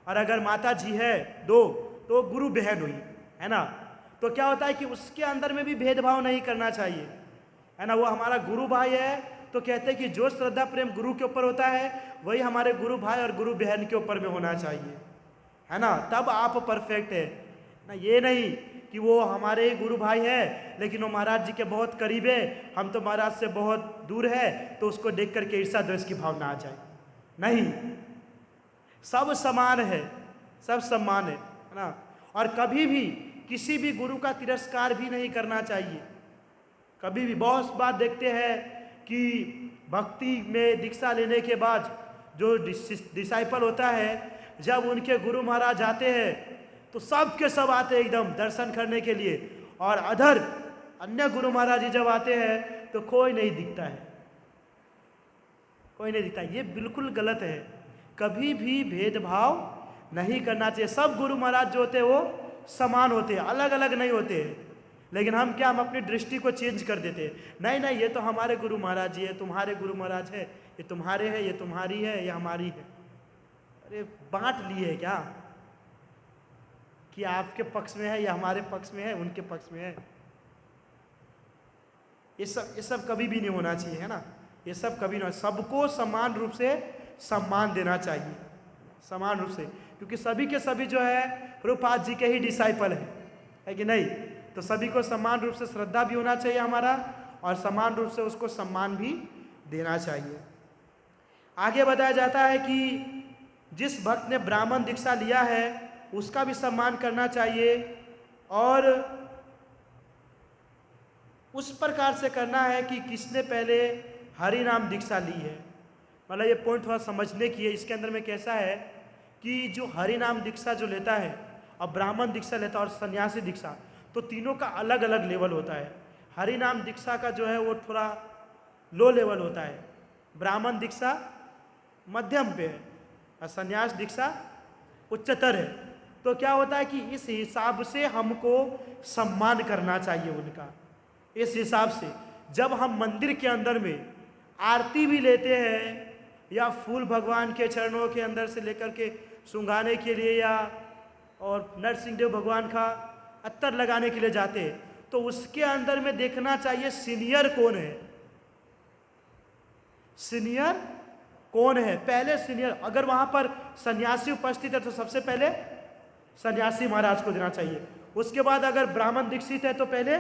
और अगर माता जी है दो, तो गुरु बहन हुई, है ना। तो क्या होता है कि उसके अंदर में भी भेदभाव नहीं करना चाहिए, है ना। वो हमारा गुरु भाई है तो कहते हैं कि जो श्रद्धा प्रेम गुरु के ऊपर होता है वही हमारे गुरु भाई और गुरु बहन के ऊपर में होना चाहिए, है ना। तब आप परफेक्ट है ना। ये नहीं कि वो हमारे ही गुरु भाई है लेकिन वो महाराज जी के बहुत करीब है, हम तो महाराज से बहुत दूर है, तो उसको देख करके ईर्ष्या द्वेष की भावना आ जाए। नहीं, सब समान है, सब समान है ना। और कभी भी किसी भी गुरु का तिरस्कार भी नहीं करना चाहिए, कभी भी। बहुत बार देखते हैं कि भक्ति में दीक्षा लेने के बाद जो डिसाइपल होता है, जब उनके गुरु महाराज आते हैं तो सब के सब आते हैं एकदम दर्शन करने के लिए, और अधर अन्य गुरु महाराज जी जब आते हैं तो कोई नहीं दिखता है, कोई नहीं दिखता। ये बिल्कुल गलत है। कभी भी भेदभाव नहीं करना चाहिए। सब गुरु महाराज जो होते हैं वो समान होते हैं, अलग अलग नहीं होते हैं। लेकिन हम क्या, हम अपनी दृष्टि को चेंज कर देते हैं। नहीं नहीं, ये तो हमारे गुरु महाराज जी है, तुम्हारे गुरु महाराज है, ये तुम्हारे है, ये तुम्हारी है, ये हमारी है। अरे बांट लिए है क्या कि आपके पक्ष में है या हमारे पक्ष में है, उनके पक्ष में है। ये सब कभी भी नहीं होना चाहिए, है ना। ये सब कभी नहीं। सबको समान रूप से सम्मान देना चाहिए समान रूप से, क्योंकि सभी के सभी जो है प्रभुपाद जी के ही डिसाइपल है कि नहीं। तो सभी को समान रूप से श्रद्धा भी होना चाहिए हमारा, और समान रूप से उसको सम्मान भी देना चाहिए। आगे बताया जाता है कि जिस भक्त ने ब्राह्मण दीक्षा लिया है उसका भी सम्मान करना चाहिए, और उस प्रकार से करना है कि किसने पहले हरि नाम दीक्षा ली है। मतलब ये पॉइंट थोड़ा समझने की है। इसके अंदर में कैसा है कि जो हरि नाम दीक्षा जो लेता है और ब्राह्मण दीक्षा लेता है और सन्यासी दीक्षा, तो तीनों का अलग अलग लेवल होता है। हरि नाम दीक्षा का जो है वो थोड़ा लो लेवल होता है, ब्राह्मण दीक्षा मध्यम पे है और सन्यास दीक्षा उच्चतर है। तो क्या होता है कि इस हिसाब से हमको सम्मान करना चाहिए उनका। इस हिसाब से जब हम मंदिर के अंदर में आरती भी लेते हैं या फूल भगवान के चरणों के अंदर से लेकर के सुंघाने के लिए या और नरसिंह देव भगवान का अत्तर लगाने के लिए जाते हैं, तो उसके अंदर में देखना चाहिए सीनियर कौन है। सीनियर कौन है, पहले सीनियर। अगर वहां पर सन्यासी उपस्थित है तो सबसे पहले सन्यासी महाराज को देना चाहिए। उसके बाद अगर ब्राह्मण दीक्षित है तो पहले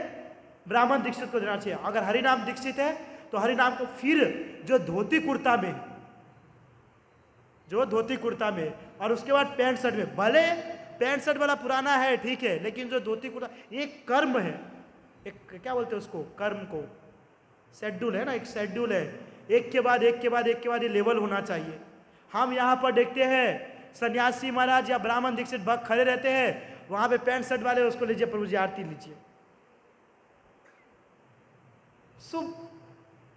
ब्राह्मण दीक्षित को देना चाहिए। अगर हरिनाम दीक्षित है तो हरिनाम को, फिर जो धोती कुर्ता में, जो धोती कुर्ता में, और उसके बाद पैंट शर्ट में। भले पैंट शर्ट वाला पुराना है ठीक है, लेकिन जो धोती कुर्ता एक कर्म है, एक क्या बोलते हैं उसको, कर्म को शेड्यूल है ना, एक शेड्यूल है, एक के बाद एक के बाद एक के बाद ये लेवल होना चाहिए। हम यहाँ पर देखते हैं सन्यासी महाराज या ब्राह्मण दीक्षित भक्त खड़े रहते हैं, वहां पे पैंट शर्ट वाले उसको लीजिए प्रभु जी आरती लीजिए। सो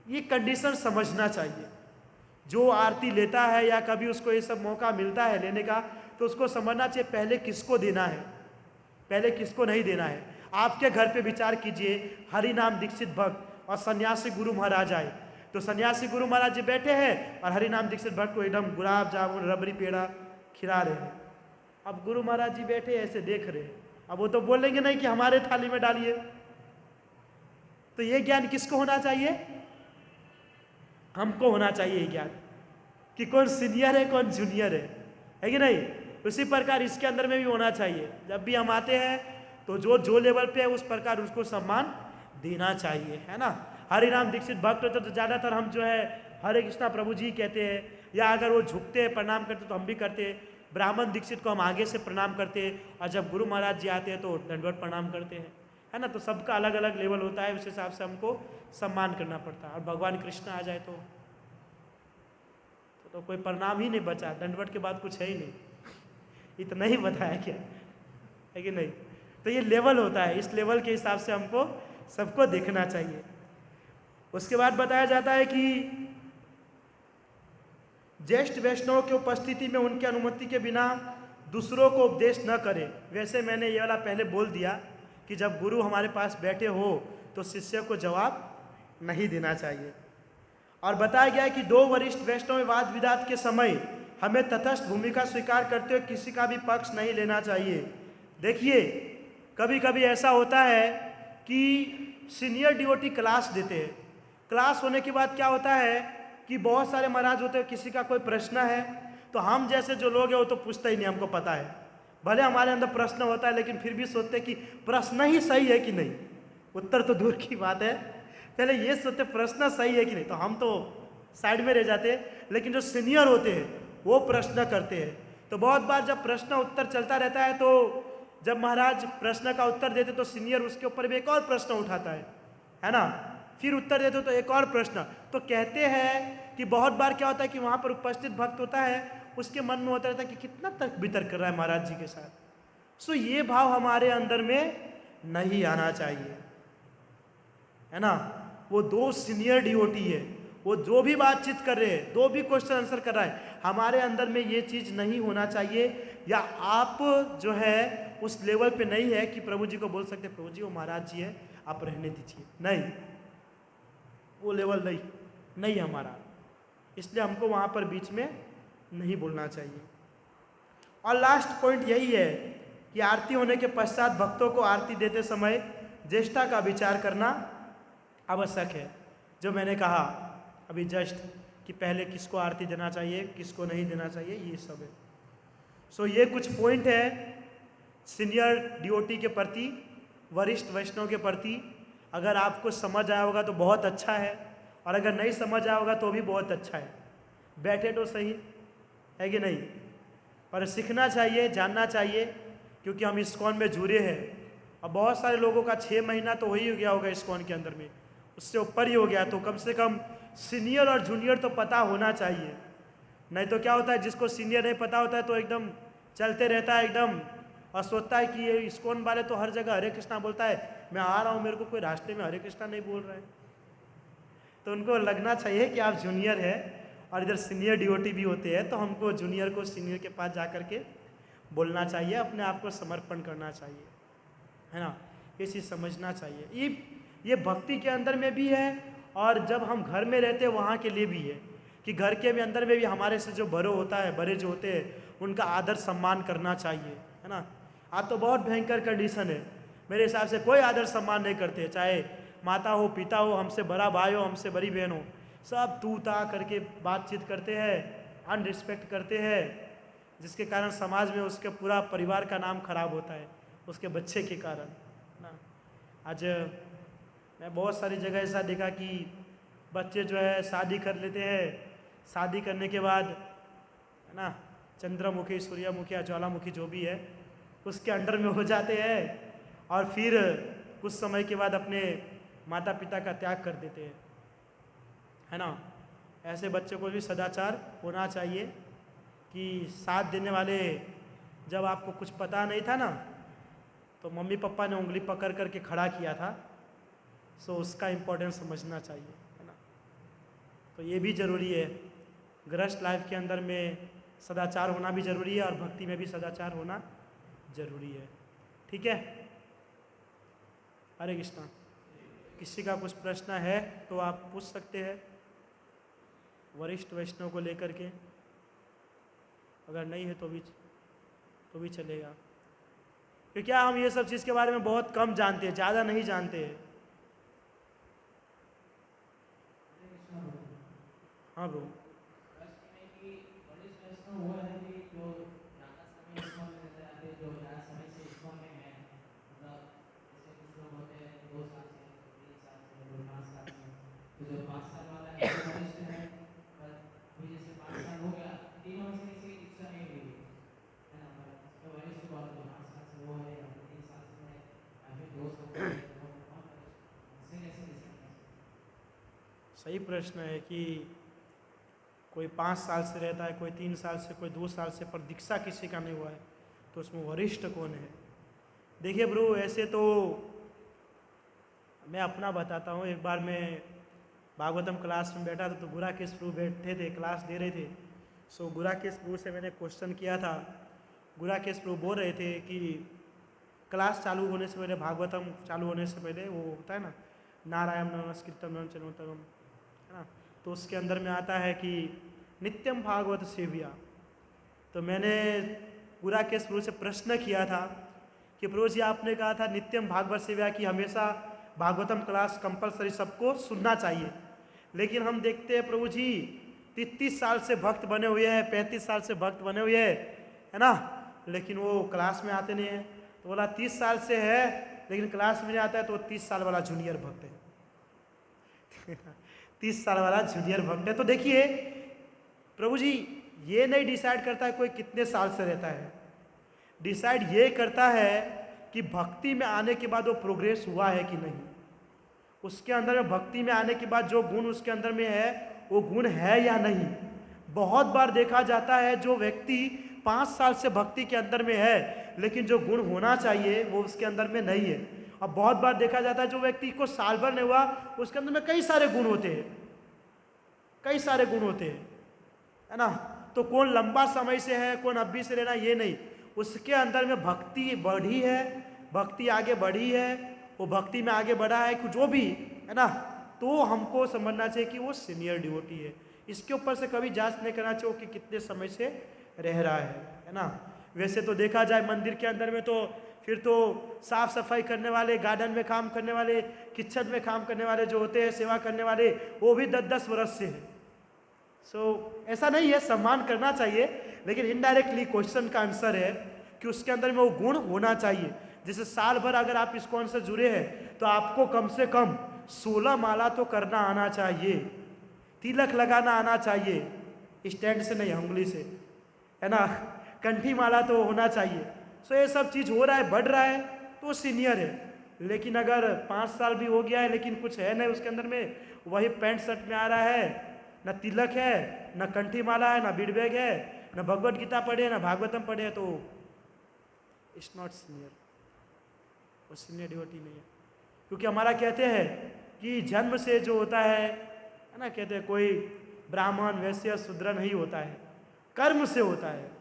ये कंडीशन समझना चाहिए। जो आरती लेता है या कभी उसको ये सब मौका मिलता है लेने का, तो उसको समझना चाहिए पहले किसको देना है, पहले किसको नहीं देना है। आपके घर पे विचार कीजिए, हरि नाम दीक्षित भक्त और सन्यासी गुरु महाराज आए, तो सन्यासी गुरु महाराज जी बैठे हैं और हरि नाम दीक्षित भक्त को एकदम गुलाब जामुन रबड़ी पेड़ा खिला रहे हैं। अब गुरु महाराज जी बैठे ऐसे देख रहे हैं, अब वो तो बोलेंगे नहीं कि हमारे थाली में डालिए। तो ये ज्ञान किसको होना चाहिए, हमको होना चाहिए ये ज्ञान कि कौन सीनियर है कौन जूनियर है कि नहीं। उसी प्रकार इसके अंदर में भी होना चाहिए। जब भी हम आते हैं तो जो लेवल पे है उस प्रकार उसको सम्मान देना चाहिए, है ना। हरिनाम दीक्षित भक्त होते तो ज़्यादातर हम जो है हरे कृष्णा प्रभु जी कहते हैं, या अगर वो झुकते हैं प्रणाम करते तो हम भी करते हैं। ब्राह्मण दीक्षित को हम आगे से प्रणाम करते हैं, और जब गुरु महाराज जी आते हैं तो दंडवत प्रणाम करते हैं, है ना। तो सबका अलग अलग लेवल होता है, उस हिसाब से हमको सम्मान करना पड़ता है। और भगवान कृष्ण आ जाए तो कोई प्रणाम ही नहीं बचा, दंडवत के बाद कुछ है ही नहीं, इतना ही बताया क्या है कि नहीं। तो ये लेवल होता है, इस लेवल के हिसाब से हमको सबको देखना चाहिए। उसके बाद बताया जाता है कि ज्येष्ठ वैष्णव की उपस्थिति में उनकी अनुमति के बिना दूसरों को उपदेश न करें। वैसे मैंने ये वाला पहले बोल दिया कि जब गुरु हमारे पास बैठे हो तो शिष्य को जवाब नहीं देना चाहिए। और बताया गया है कि दो वरिष्ठ वैष्णव वाद विवाद के समय हमें तटस्थ भूमिका स्वीकार करते हुए किसी का भी पक्ष नहीं लेना चाहिए। देखिए कभी कभी ऐसा होता है कि सीनियर डिवोटी क्लास देते हैं, क्लास होने के बाद क्या होता है कि बहुत सारे महाराज होते हैं, किसी का कोई प्रश्न है तो हम जैसे जो लोग हैं वो तो पूछते ही नहीं, हमको पता है। भले हमारे अंदर प्रश्न होता है लेकिन फिर भी सोचते कि प्रश्न ही सही है कि नहीं, उत्तर तो दूर की बात है, पहले ये सोचते प्रश्न सही है कि नहीं, तो हम तो साइड में रह जाते हैं। लेकिन जो सीनियर होते हैं वो प्रश्न करते हैं। तो बहुत बार जब प्रश्न उत्तर चलता रहता है तो जब महाराज प्रश्न का उत्तर देते तो सीनियर उसके ऊपर भी एक और प्रश्न उठाता है ना, फिर उत्तर देते तो एक और प्रश्न। तो कहते हैं कि बहुत बार क्या होता है कि वहाँ पर उपस्थित भक्त होता है, उसके मन में होता रहता है कि कितना तर्क वितर्क कर रहा है महाराज जी के साथ। सो ये भाव हमारे अंदर में नहीं आना चाहिए, है ना। वो दो सीनियर डिवोटी है, वो जो भी बातचीत कर रहे हैं, दो भी क्वेश्चन आंसर कर रहा है, हमारे अंदर में ये चीज़ नहीं होना चाहिए। या आप जो है उस लेवल पे नहीं है कि प्रभु जी को बोल सकते प्रभु जी वो महाराज जी है आप रहने दीजिए, नहीं, वो लेवल नहीं हमारा। इसलिए हमको वहाँ पर बीच में नहीं बोलना चाहिए। और लास्ट पॉइंट यही है कि आरती होने के पश्चात भक्तों को आरती देते समय ज्येष्ठता का विचार करना आवश्यक है। जो मैंने कहा अभी जस्ट कि पहले किसको आरती देना चाहिए, किसको नहीं देना चाहिए, ये सब है। सो ये कुछ पॉइंट है सीनियर डीओटी के प्रति, वरिष्ठ वैष्णव के प्रति। अगर आपको समझ आया होगा तो बहुत अच्छा है, और अगर नहीं समझ आया होगा तो भी बहुत अच्छा है। बैठे तो सही है कि नहीं, पर सीखना चाहिए, जानना चाहिए, क्योंकि हम इस्कॉन में जुड़े हैं। और बहुत सारे लोगों का 6 महीना तो हो ही गया होगा इस्कॉन के अंदर में, उससे ऊपर ही हो गया, तो कम से कम सीनियर और जूनियर तो पता होना चाहिए। नहीं तो क्या होता है, जिसको सीनियर नहीं पता होता है तो एकदम चलते रहता है एकदम, और सोचता है कि ये इस्कॉन वाले तो हर जगह हरे कृष्णा बोलता है, मैं आ रहा हूँ, मेरे को कोई रास्ते में हरे कृष्णा नहीं बोल रहा है। तो उनको लगना चाहिए कि आप जूनियर है, और इधर सीनियर डीओटी भी होते हैं, तो हमको जूनियर को सीनियर के पास जा कर के बोलना चाहिए, अपने आप को समर्पण करना चाहिए, है ना। ये चीज़ समझना चाहिए। ये भक्ति के अंदर में भी है, और जब हम घर में रहते हैं वहाँ के लिए भी है, कि घर के भी अंदर में भी हमारे से जो बड़े होता है, बड़े जो होते हैं, उनका आदर सम्मान करना चाहिए, है ना। आज तो बहुत भयंकर कंडीशन है, मेरे हिसाब से कोई आदर सम्मान नहीं करते, चाहे माता हो, पिता हो, हमसे बड़ा भाई हो, हमसे बड़ी बहन हो, सब तू ता करके बातचीत करते हैं, अनरिस्पेक्ट करते हैं, जिसके कारण समाज में उसके पूरा परिवार का नाम खराब होता है, उसके बच्चे के कारण ना। आज मैं बहुत सारी जगह ऐसा देखा कि बच्चे जो है शादी कर लेते हैं, शादी करने के बाद, है ना, चंद्रमुखी, सूर्यमुखी या ज्वालामुखी जो भी है, उसके अंडर में हो जाते हैं, और फिर कुछ समय के बाद अपने माता पिता का त्याग कर देते हैं, है ना। ऐसे बच्चों को भी सदाचार होना चाहिए, कि साथ देने वाले, जब आपको कुछ पता नहीं था ना, तो मम्मी पापा ने उंगली पकड़ करके खड़ा किया था, सो उसका इम्पोर्टेंस समझना चाहिए, है ना। तो ये भी ज़रूरी है, गृहस्थ लाइफ के अंदर में सदाचार होना भी ज़रूरी है, और भक्ति में भी सदाचार होना ज़रूरी है। ठीक है, हरे कृष्णा। किसी का कुछ प्रश्न है तो आप पूछ सकते हैं वरिष्ठ वैष्णव को लेकर के, अगर नहीं है तो भी चलेगा, क्योंकि क्या हम ये सब चीज़ के बारे में बहुत कम जानते हैं, ज़्यादा नहीं जानते हैं। हाँ ब्रो। सही प्रश्न है कि कोई 5 साल से रहता है, कोई 3 साल से, कोई 2 साल से, पर दीक्षा किसी का नहीं हुआ है, तो उसमें वरिष्ठ कौन है। देखिए ब्रो, ऐसे तो मैं अपना बताता हूँ। एक बार मैं भागवतम क्लास में बैठा था, तो गुराकेश प्रभु बैठे थे, क्लास दे रहे थे। सो गुराकेश प्रभु से मैंने क्वेश्चन किया था। गुराकेश प्रभु बोल रहे थे कि क्लास चालू होने से पहले, भागवतम चालू होने से पहले, वो होता है ना, नारायण नमस्कृतम नमः, है ना, तो उसके अंदर में आता है कि नित्यम भागवत सेव्या। तो मैंने गुराकेश प्रभु से प्रश्न किया था कि प्रभु जी, आपने कहा था नित्यम भागवत सेव्या की हमेशा भागवतम क्लास कंपलसरी सबको सुनना चाहिए, लेकिन हम देखते हैं प्रभु जी 33 साल से भक्त बने हुए हैं, 35 साल से भक्त बने हुए हैं, है ना, लेकिन वो क्लास में आते नहीं है। तो बोला 30 साल से है लेकिन क्लास में नहीं आता है, तो 30 साल वाला जूनियर भक्त है। 30 साल वाला जूनियर भक्त है। तो देखिए प्रभु जी, ये नहीं डिसाइड करता है कोई कितने साल से रहता है, डिसाइड ये करता है कि भक्ति में आने के बाद वो प्रोग्रेस हुआ है कि नहीं, उसके अंदर में भक्ति में आने के बाद जो गुण उसके अंदर में है वो गुण है या नहीं। बहुत बार देखा जाता है जो व्यक्ति 5 साल से भक्ति के अंदर में है, लेकिन जो गुण होना चाहिए वो उसके अंदर में नहीं है। और बहुत बार देखा जाता है जो व्यक्ति को साल भर नहीं हुआ, उसके अंदर में कई सारे गुण होते हैं, कई सारे गुण होते हैं, है ना। तो कौन लंबा समय से है, कौन अभी से रहना, ये नहीं, उसके अंदर में भक्ति बढ़ी है, भक्ति आगे बढ़ी है, वो भक्ति में आगे बढ़ा है, जो भी है ना, तो हमको समझना चाहिए कि वो सीनियर डिवोटी है। इसके ऊपर से कभी जांच नहीं करना चाहिए कि कितने समय से रह रहा है ना। वैसे तो देखा जाए मंदिर के अंदर में तो फिर तो साफ सफाई करने वाले, गार्डन में काम करने वाले, किचन में काम करने वाले जो होते हैं, सेवा करने वाले, वो भी 10-10 वर्ष से ऐसा नहीं है, सम्मान करना चाहिए, लेकिन इनडायरेक्टली क्वेश्चन का आंसर है कि उसके अंदर में वो गुण होना चाहिए। जैसे साल भर अगर आप इस कौन से जुड़े हैं तो आपको कम से कम 16 माला तो करना आना चाहिए, तिलक लगाना आना चाहिए, स्टैंड से नहीं, उंगली से, है ना, कंठी माला तो होना चाहिए। ये सब चीज़ हो रहा है, बढ़ रहा है, तो सीनियर है। लेकिन अगर 5 साल भी हो गया है लेकिन कुछ है नहीं उसके अंदर में, वही पैंट शर्ट में आ रहा है, न तिलक है, न कंठी माला है, न बीड बैग है, न भगवत गीता पढ़े, न भागवतम पढ़े, तो इट्स नॉट सीनियर, वो सीनियर डिवोटी नहीं है। क्योंकि हमारा कहते हैं कि जन्म से जो होता है ना, कहते हैं कोई ब्राह्मण वैश्य शूद्र नहीं होता है, कर्म से होता है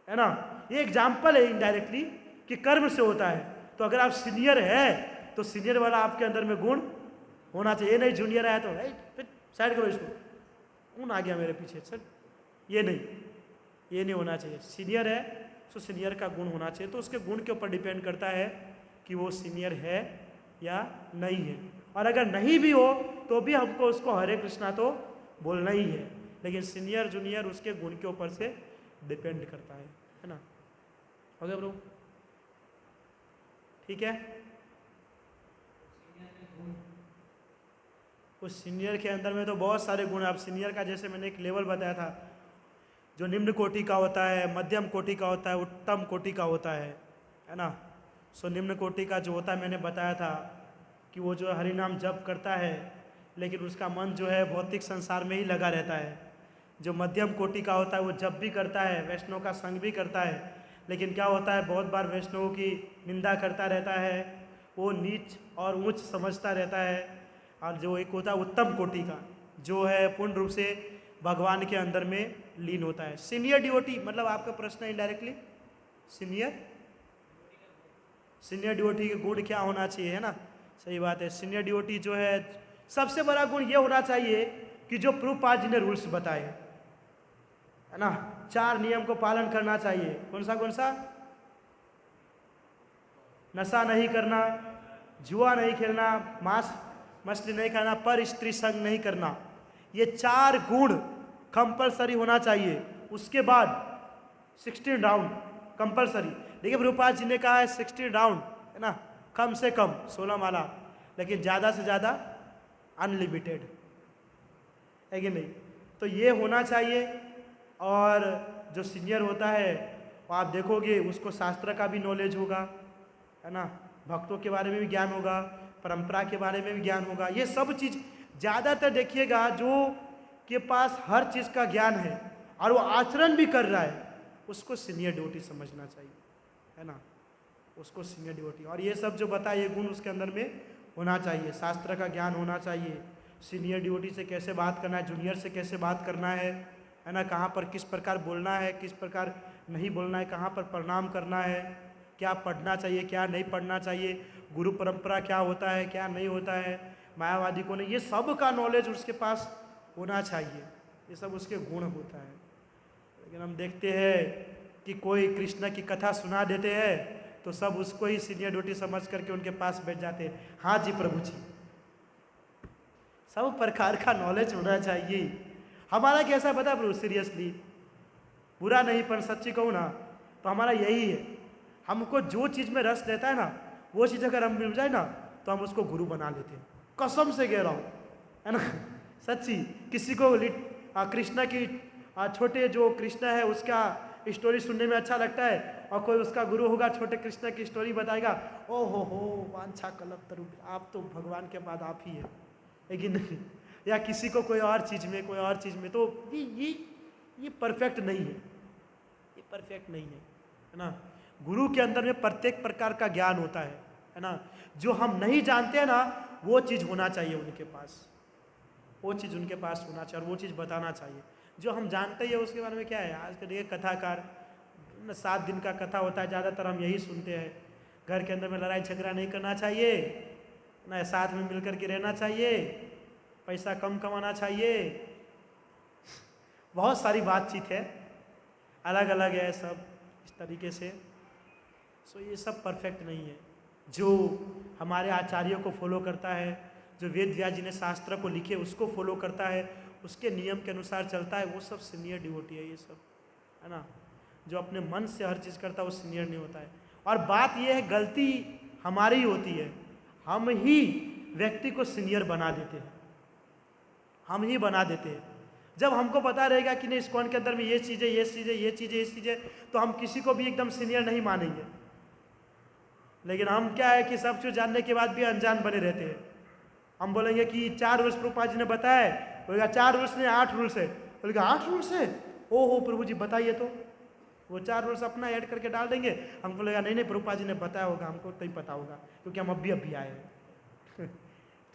ना। ये एग्जाम्पल है इनडायरेक्टली कि कर्म से होता है। तो अगर आप सीनियर है तो सीनियर वाला आपके अंदर में गुण होना चाहिए। नहीं जूनियर आया तो साइड करो इसको, कौन आ गया मेरे पीछे, सर ये नहीं होना चाहिए। सीनियर है तो सीनियर का गुण होना चाहिए। तो उसके गुण के ऊपर डिपेंड करता है कि वो सीनियर है या नहीं है। और अगर नहीं भी हो तो भी हमको उसको हरे कृष्णा तो बोलना ही है, लेकिन सीनियर जूनियर उसके गुण के ऊपर से डिपेंड करता है ना। हो गया ब्रो, ठीक है। उस सीनियर के अंदर में तो बहुत सारे गुण। आप सीनियर का जैसे मैंने एक लेवल बताया था, जो निम्न कोटि का होता है, मध्यम कोटि का होता है, उत्तम कोटि का होता है ना। निम्न कोटि का जो होता है मैंने बताया था कि वो जो हरि नाम जप करता है लेकिन उसका मन जो है भौतिक संसार में ही लगा रहता है। जो मध्यम कोटि का होता है वो जप भी करता है, वैष्णव का संग भी करता है, लेकिन क्या होता है बहुत बार वैष्णवों की निंदा करता रहता है, वो नीच और ऊंच समझता रहता है। और जो एक होता है उत्तम कोटि का, जो है पूर्ण रूप से भगवान के अंदर में लीन होता है। सीनियर डिवोटी मतलब आपका प्रश्न है इनडायरेक्टली, सीनियर डिवोटी के गुण क्या होना चाहिए, है ना। सही बात है। सीनियर डिवोटी जो है सबसे बड़ा गुण ये होना चाहिए कि जो प्रभुपाद जी ने रूल्स बताए, है ना, 4 नियम को पालन करना चाहिए। कौन सा? नशा नहीं करना, जुआ नहीं खेलना, मांस मछली नहीं खाना, पर स्त्री संग नहीं करना। ये 4 गुण कंपलसरी होना चाहिए। उसके बाद 16 राउंड कंपलसरी। देखिए प्रभुपाद जी ने कहा है 16 राउंड, है ना, कम से कम 16 माला, लेकिन ज़्यादा से ज़्यादा अनलिमिटेड, है कि नहीं। तो ये होना चाहिए। और जो सीनियर होता है वो आप देखोगे उसको शास्त्र का भी नॉलेज होगा, है ना, भक्तों के बारे में भी ज्ञान होगा, परंपरा के बारे में भी ज्ञान होगा। ये सब चीज़ ज़्यादातर देखिएगा जो के पास हर चीज़ का ज्ञान है और वो आचरण भी कर रहा है, उसको सीनियर डिवोटी समझना चाहिए, है ना, उसको सीनियर डिवोटी। और ये सब जो बताए ये गुण उसके अंदर में होना चाहिए। शास्त्र का ज्ञान होना चाहिए, सीनियर डिवोटी से कैसे बात करना है, जूनियर से कैसे बात करना है ना, कहाँ पर किस प्रकार बोलना है, किस प्रकार नहीं बोलना है, कहाँ पर प्रणाम करना है, क्या पढ़ना चाहिए, क्या नहीं पढ़ना चाहिए, गुरु परंपरा क्या होता है, क्या नहीं होता है, मायावादी को नहीं, ये सब का नॉलेज उसके पास होना चाहिए। ये सब उसके गुण होता है। लेकिन हम देखते हैं कि कोई कृष्ण की कथा सुना देते हैं तो सब उसको ही सीनियर ड्यूटी समझ करके उनके पास बैठ जाते हैं। हाँ जी प्रभु जी, सब प्रकार का नॉलेज होना चाहिए। हमारा कैसा पता प्रभु, सीरियसली बुरा नहीं पर सच्ची कहूँ ना तो हमारा यही है, हमको जो चीज़ में रस रहता है ना वो चीज़ अगर हम मिल जाए ना तो हम उसको गुरु बना लेते हैं। कसम से कह रहा हूँ, है ना, सच्ची। किसी को कृष्णा की छोटे जो कृष्णा है उसका स्टोरी सुनने में अच्छा लगता है और कोई उसका गुरु होगा छोटे कृष्णा की स्टोरी बताएगा, ओ हो वांछा कल्प तरु, आप तो भगवान के बाद आप ही है, लेकिन नहीं। या किसी को कोई और चीज़ में तो ये परफेक्ट नहीं है, ये परफेक्ट नहीं है ना। गुरु के अंदर में प्रत्येक प्रकार का ज्ञान होता है ना। जो हम नहीं जानते हैं ना वो चीज़ होना चाहिए उनके पास, वो चीज़ उनके पास होना चाहिए और वो चीज़ बताना चाहिए। जो हम जानते हैं उसके बारे में क्या है। आज के देखिए कथाकार 7 दिन का कथा होता है, ज़्यादातर हम यही सुनते हैं। घर के अंदर में लड़ाई झगड़ा नहीं करना चाहिए ना, साथ में मिलकर के रहना चाहिए, पैसा कम कमाना चाहिए, बहुत सारी बातचीत है, अलग अलग है सब इस तरीके से। ये सब परफेक्ट नहीं है। जो हमारे आचार्यों को फॉलो करता है, जो वेद व्यास जी ने शास्त्र को लिखे उसको फॉलो करता है, उसके नियम के अनुसार चलता है, वो सब सीनियर डिवोटी है, ये सब है ना। जो अपने मन से हर चीज़ करता है वो सीनियर नहीं होता है। और बात यह है, गलती हमारी ही होती है, हम ही व्यक्ति को सीनियर बना देते हैं, हम ही बना देते हैं। जब हमको पता रहेगा कि नहीं इस्कॉन के अंदर में ये चीज़ें ये चीज़ें ये चीज़ें ये चीज़ें, तो हम किसी को भी एकदम सीनियर नहीं मानेंगे। लेकिन हम क्या है कि सब चीज़ जानने के बाद भी अनजान बने रहते हैं। हम बोलेंगे कि 4 रूल्स प्रभुपाद जी ने बताया, बोलेगा 4 रूल्स नहीं 8 रूल्स है, बोलेगा 8 रूल्स है, ओहो प्रभु जी बताइए। तो वो 4 रूल्स अपना ऐड करके डाल देंगे, हमको लगेगा नहीं नहीं प्रभुपाद जी ने बताया होगा, हमको तो ही पता होगा क्योंकि हम अभी आए हैं।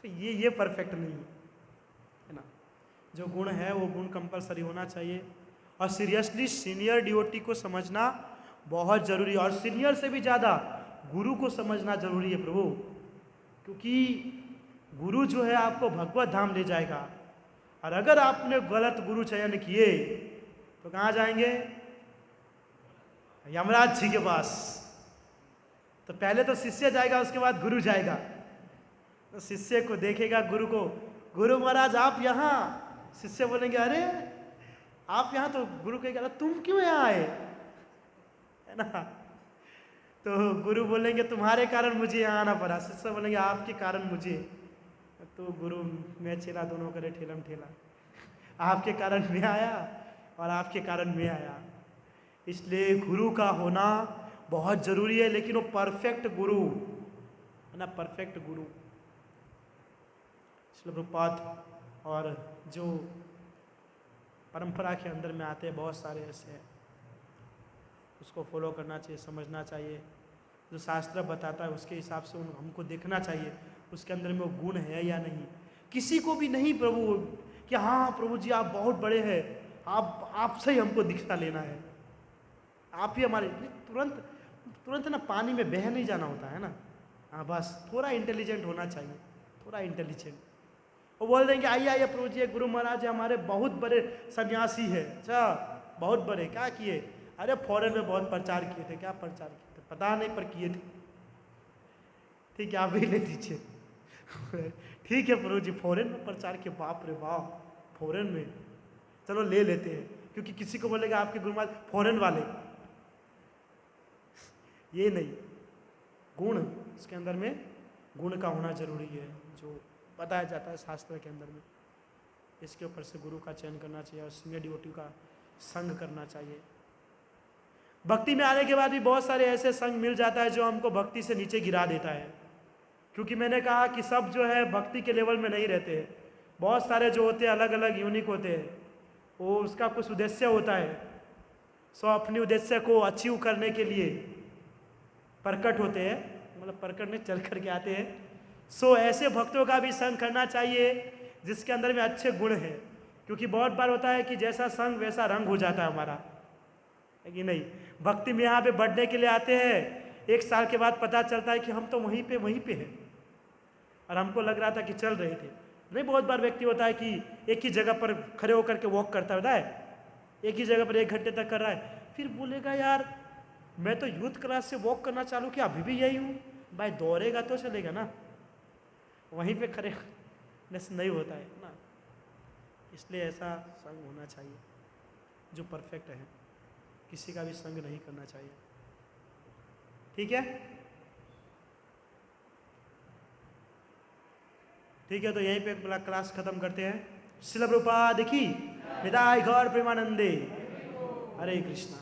तो ये परफेक्ट नहीं है ना। जो गुण है वो गुण कंपलसरी होना चाहिए। और सीरियसली सीनियर डिवोटी को समझना बहुत जरूरी है, और सीनियर से भी ज़्यादा गुरु को समझना जरूरी है प्रभु, क्योंकि गुरु जो है आपको भगवत धाम ले जाएगा। और अगर आपने गलत गुरु चयन किए तो कहाँ जाएंगे? यमराज जी के पास। तो पहले तो शिष्य जाएगा, उसके बाद गुरु जाएगा। तो शिष्य को देखेगा गुरु को, गुरु महाराज आप यहाँ, शिष्य बोलेंगे अरे आप यहाँ, तो गुरु कहेगा तुम क्यों यहाँ आए, है ना। तो गुरु बोलेंगे तुम्हारे कारण मुझे यहाँ आना पड़ा, शिष्य बोलेंगे आपके कारण मुझे। तो गुरु मैं चेला दोनों करे ठेलम ठेला, आपके कारण मैं आया और आपके कारण मैं आया। इसलिए गुरु का होना बहुत जरूरी है, लेकिन वो परफेक्ट गुरु है ना, परफेक्ट गुरु। इसलिए प्रभुपाद और जो परंपरा के अंदर में आते हैं बहुत सारे ऐसे हैं, उसको फॉलो करना चाहिए, समझना चाहिए। जो शास्त्र बताता है उसके हिसाब से हमको देखना चाहिए उसके अंदर में वो गुण है या नहीं। किसी को भी नहीं प्रभु कि हाँ प्रभु जी आप बहुत बड़े हैं, आपसे ही हमको दीक्षा लेना है, आप ही हमारे, तुरंत तुरंत ना पानी में बह नहीं जाना होता है ना। हाँ बस थोड़ा इंटेलिजेंट होना चाहिए, थोड़ा इंटेलिजेंट। वो बोल देंगे आइए आइए प्रभु जी गुरु महाराज हमारे बहुत बड़े सन्यासी है। अच्छा बहुत बड़े, क्या किए? अरे फॉरेन में बहुत प्रचार किए थे। क्या प्रचार किए थे? पता नहीं पर किए थे। ठीक है आप भी ले लीजिए। ठीक है प्रभु जी फॉरेन में प्रचार किए, बाप रे बाप फॉरेन में, चलो ले लेते हैं, क्योंकि किसी को बोलेगा आपके गुरु महाराज फॉरेन वाले। ये नहीं, गुण उसके अंदर में गुण का होना जरूरी है, जो बताया जाता है शास्त्र के अंदर में। इसके ऊपर से गुरु का चयन करना चाहिए और सीनियर डिवोटी का संग करना चाहिए। भक्ति में आने के बाद भी बहुत सारे ऐसे संग मिल जाता है जो हमको भक्ति से नीचे गिरा देता है, क्योंकि मैंने कहा कि सब जो है भक्ति के लेवल में नहीं रहते हैं। बहुत सारे जो होते हैं अलग अलग यूनिक होते हैं, वो उसका कुछ उद्देश्य होता है, सो अपने उद्देश्य को अचीव करने के लिए प्रकट होते हैं, मतलब प्रकट में चल करके आते हैं। सो ऐसे भक्तों का भी संग करना चाहिए जिसके अंदर में अच्छे गुण हैं, क्योंकि बहुत बार होता है कि जैसा संग वैसा रंग हो जाता है हमारा, है कि नहीं। भक्ति में यहाँ पे बढ़ने के लिए आते हैं, 1 साल के बाद पता चलता है कि हम तो वहीं पे हैं, और हमको लग रहा था कि चल रहे थे। नहीं, बहुत बार व्यक्ति होता है कि एक ही जगह पर खड़े होकर के वॉक करता होता है, एक ही जगह पर 1 घंटे तक कर रहा है, फिर बोलेगा यार मैं तो यूथ क्लास से वॉक करना चालू किया, अभी भी यही हूँ। भाई दौड़ेगा तो चलेगा ना, वहीं पे खड़े नहीं होता है ना। इसलिए ऐसा संग होना चाहिए जो परफेक्ट है, किसी का भी संग नहीं करना चाहिए। ठीक है, ठीक है, तो यहीं पे क्लास खत्म करते हैं। श्रील प्रभुपाद की निताय गौर प्रेमानंदे। हरे कृष्णा।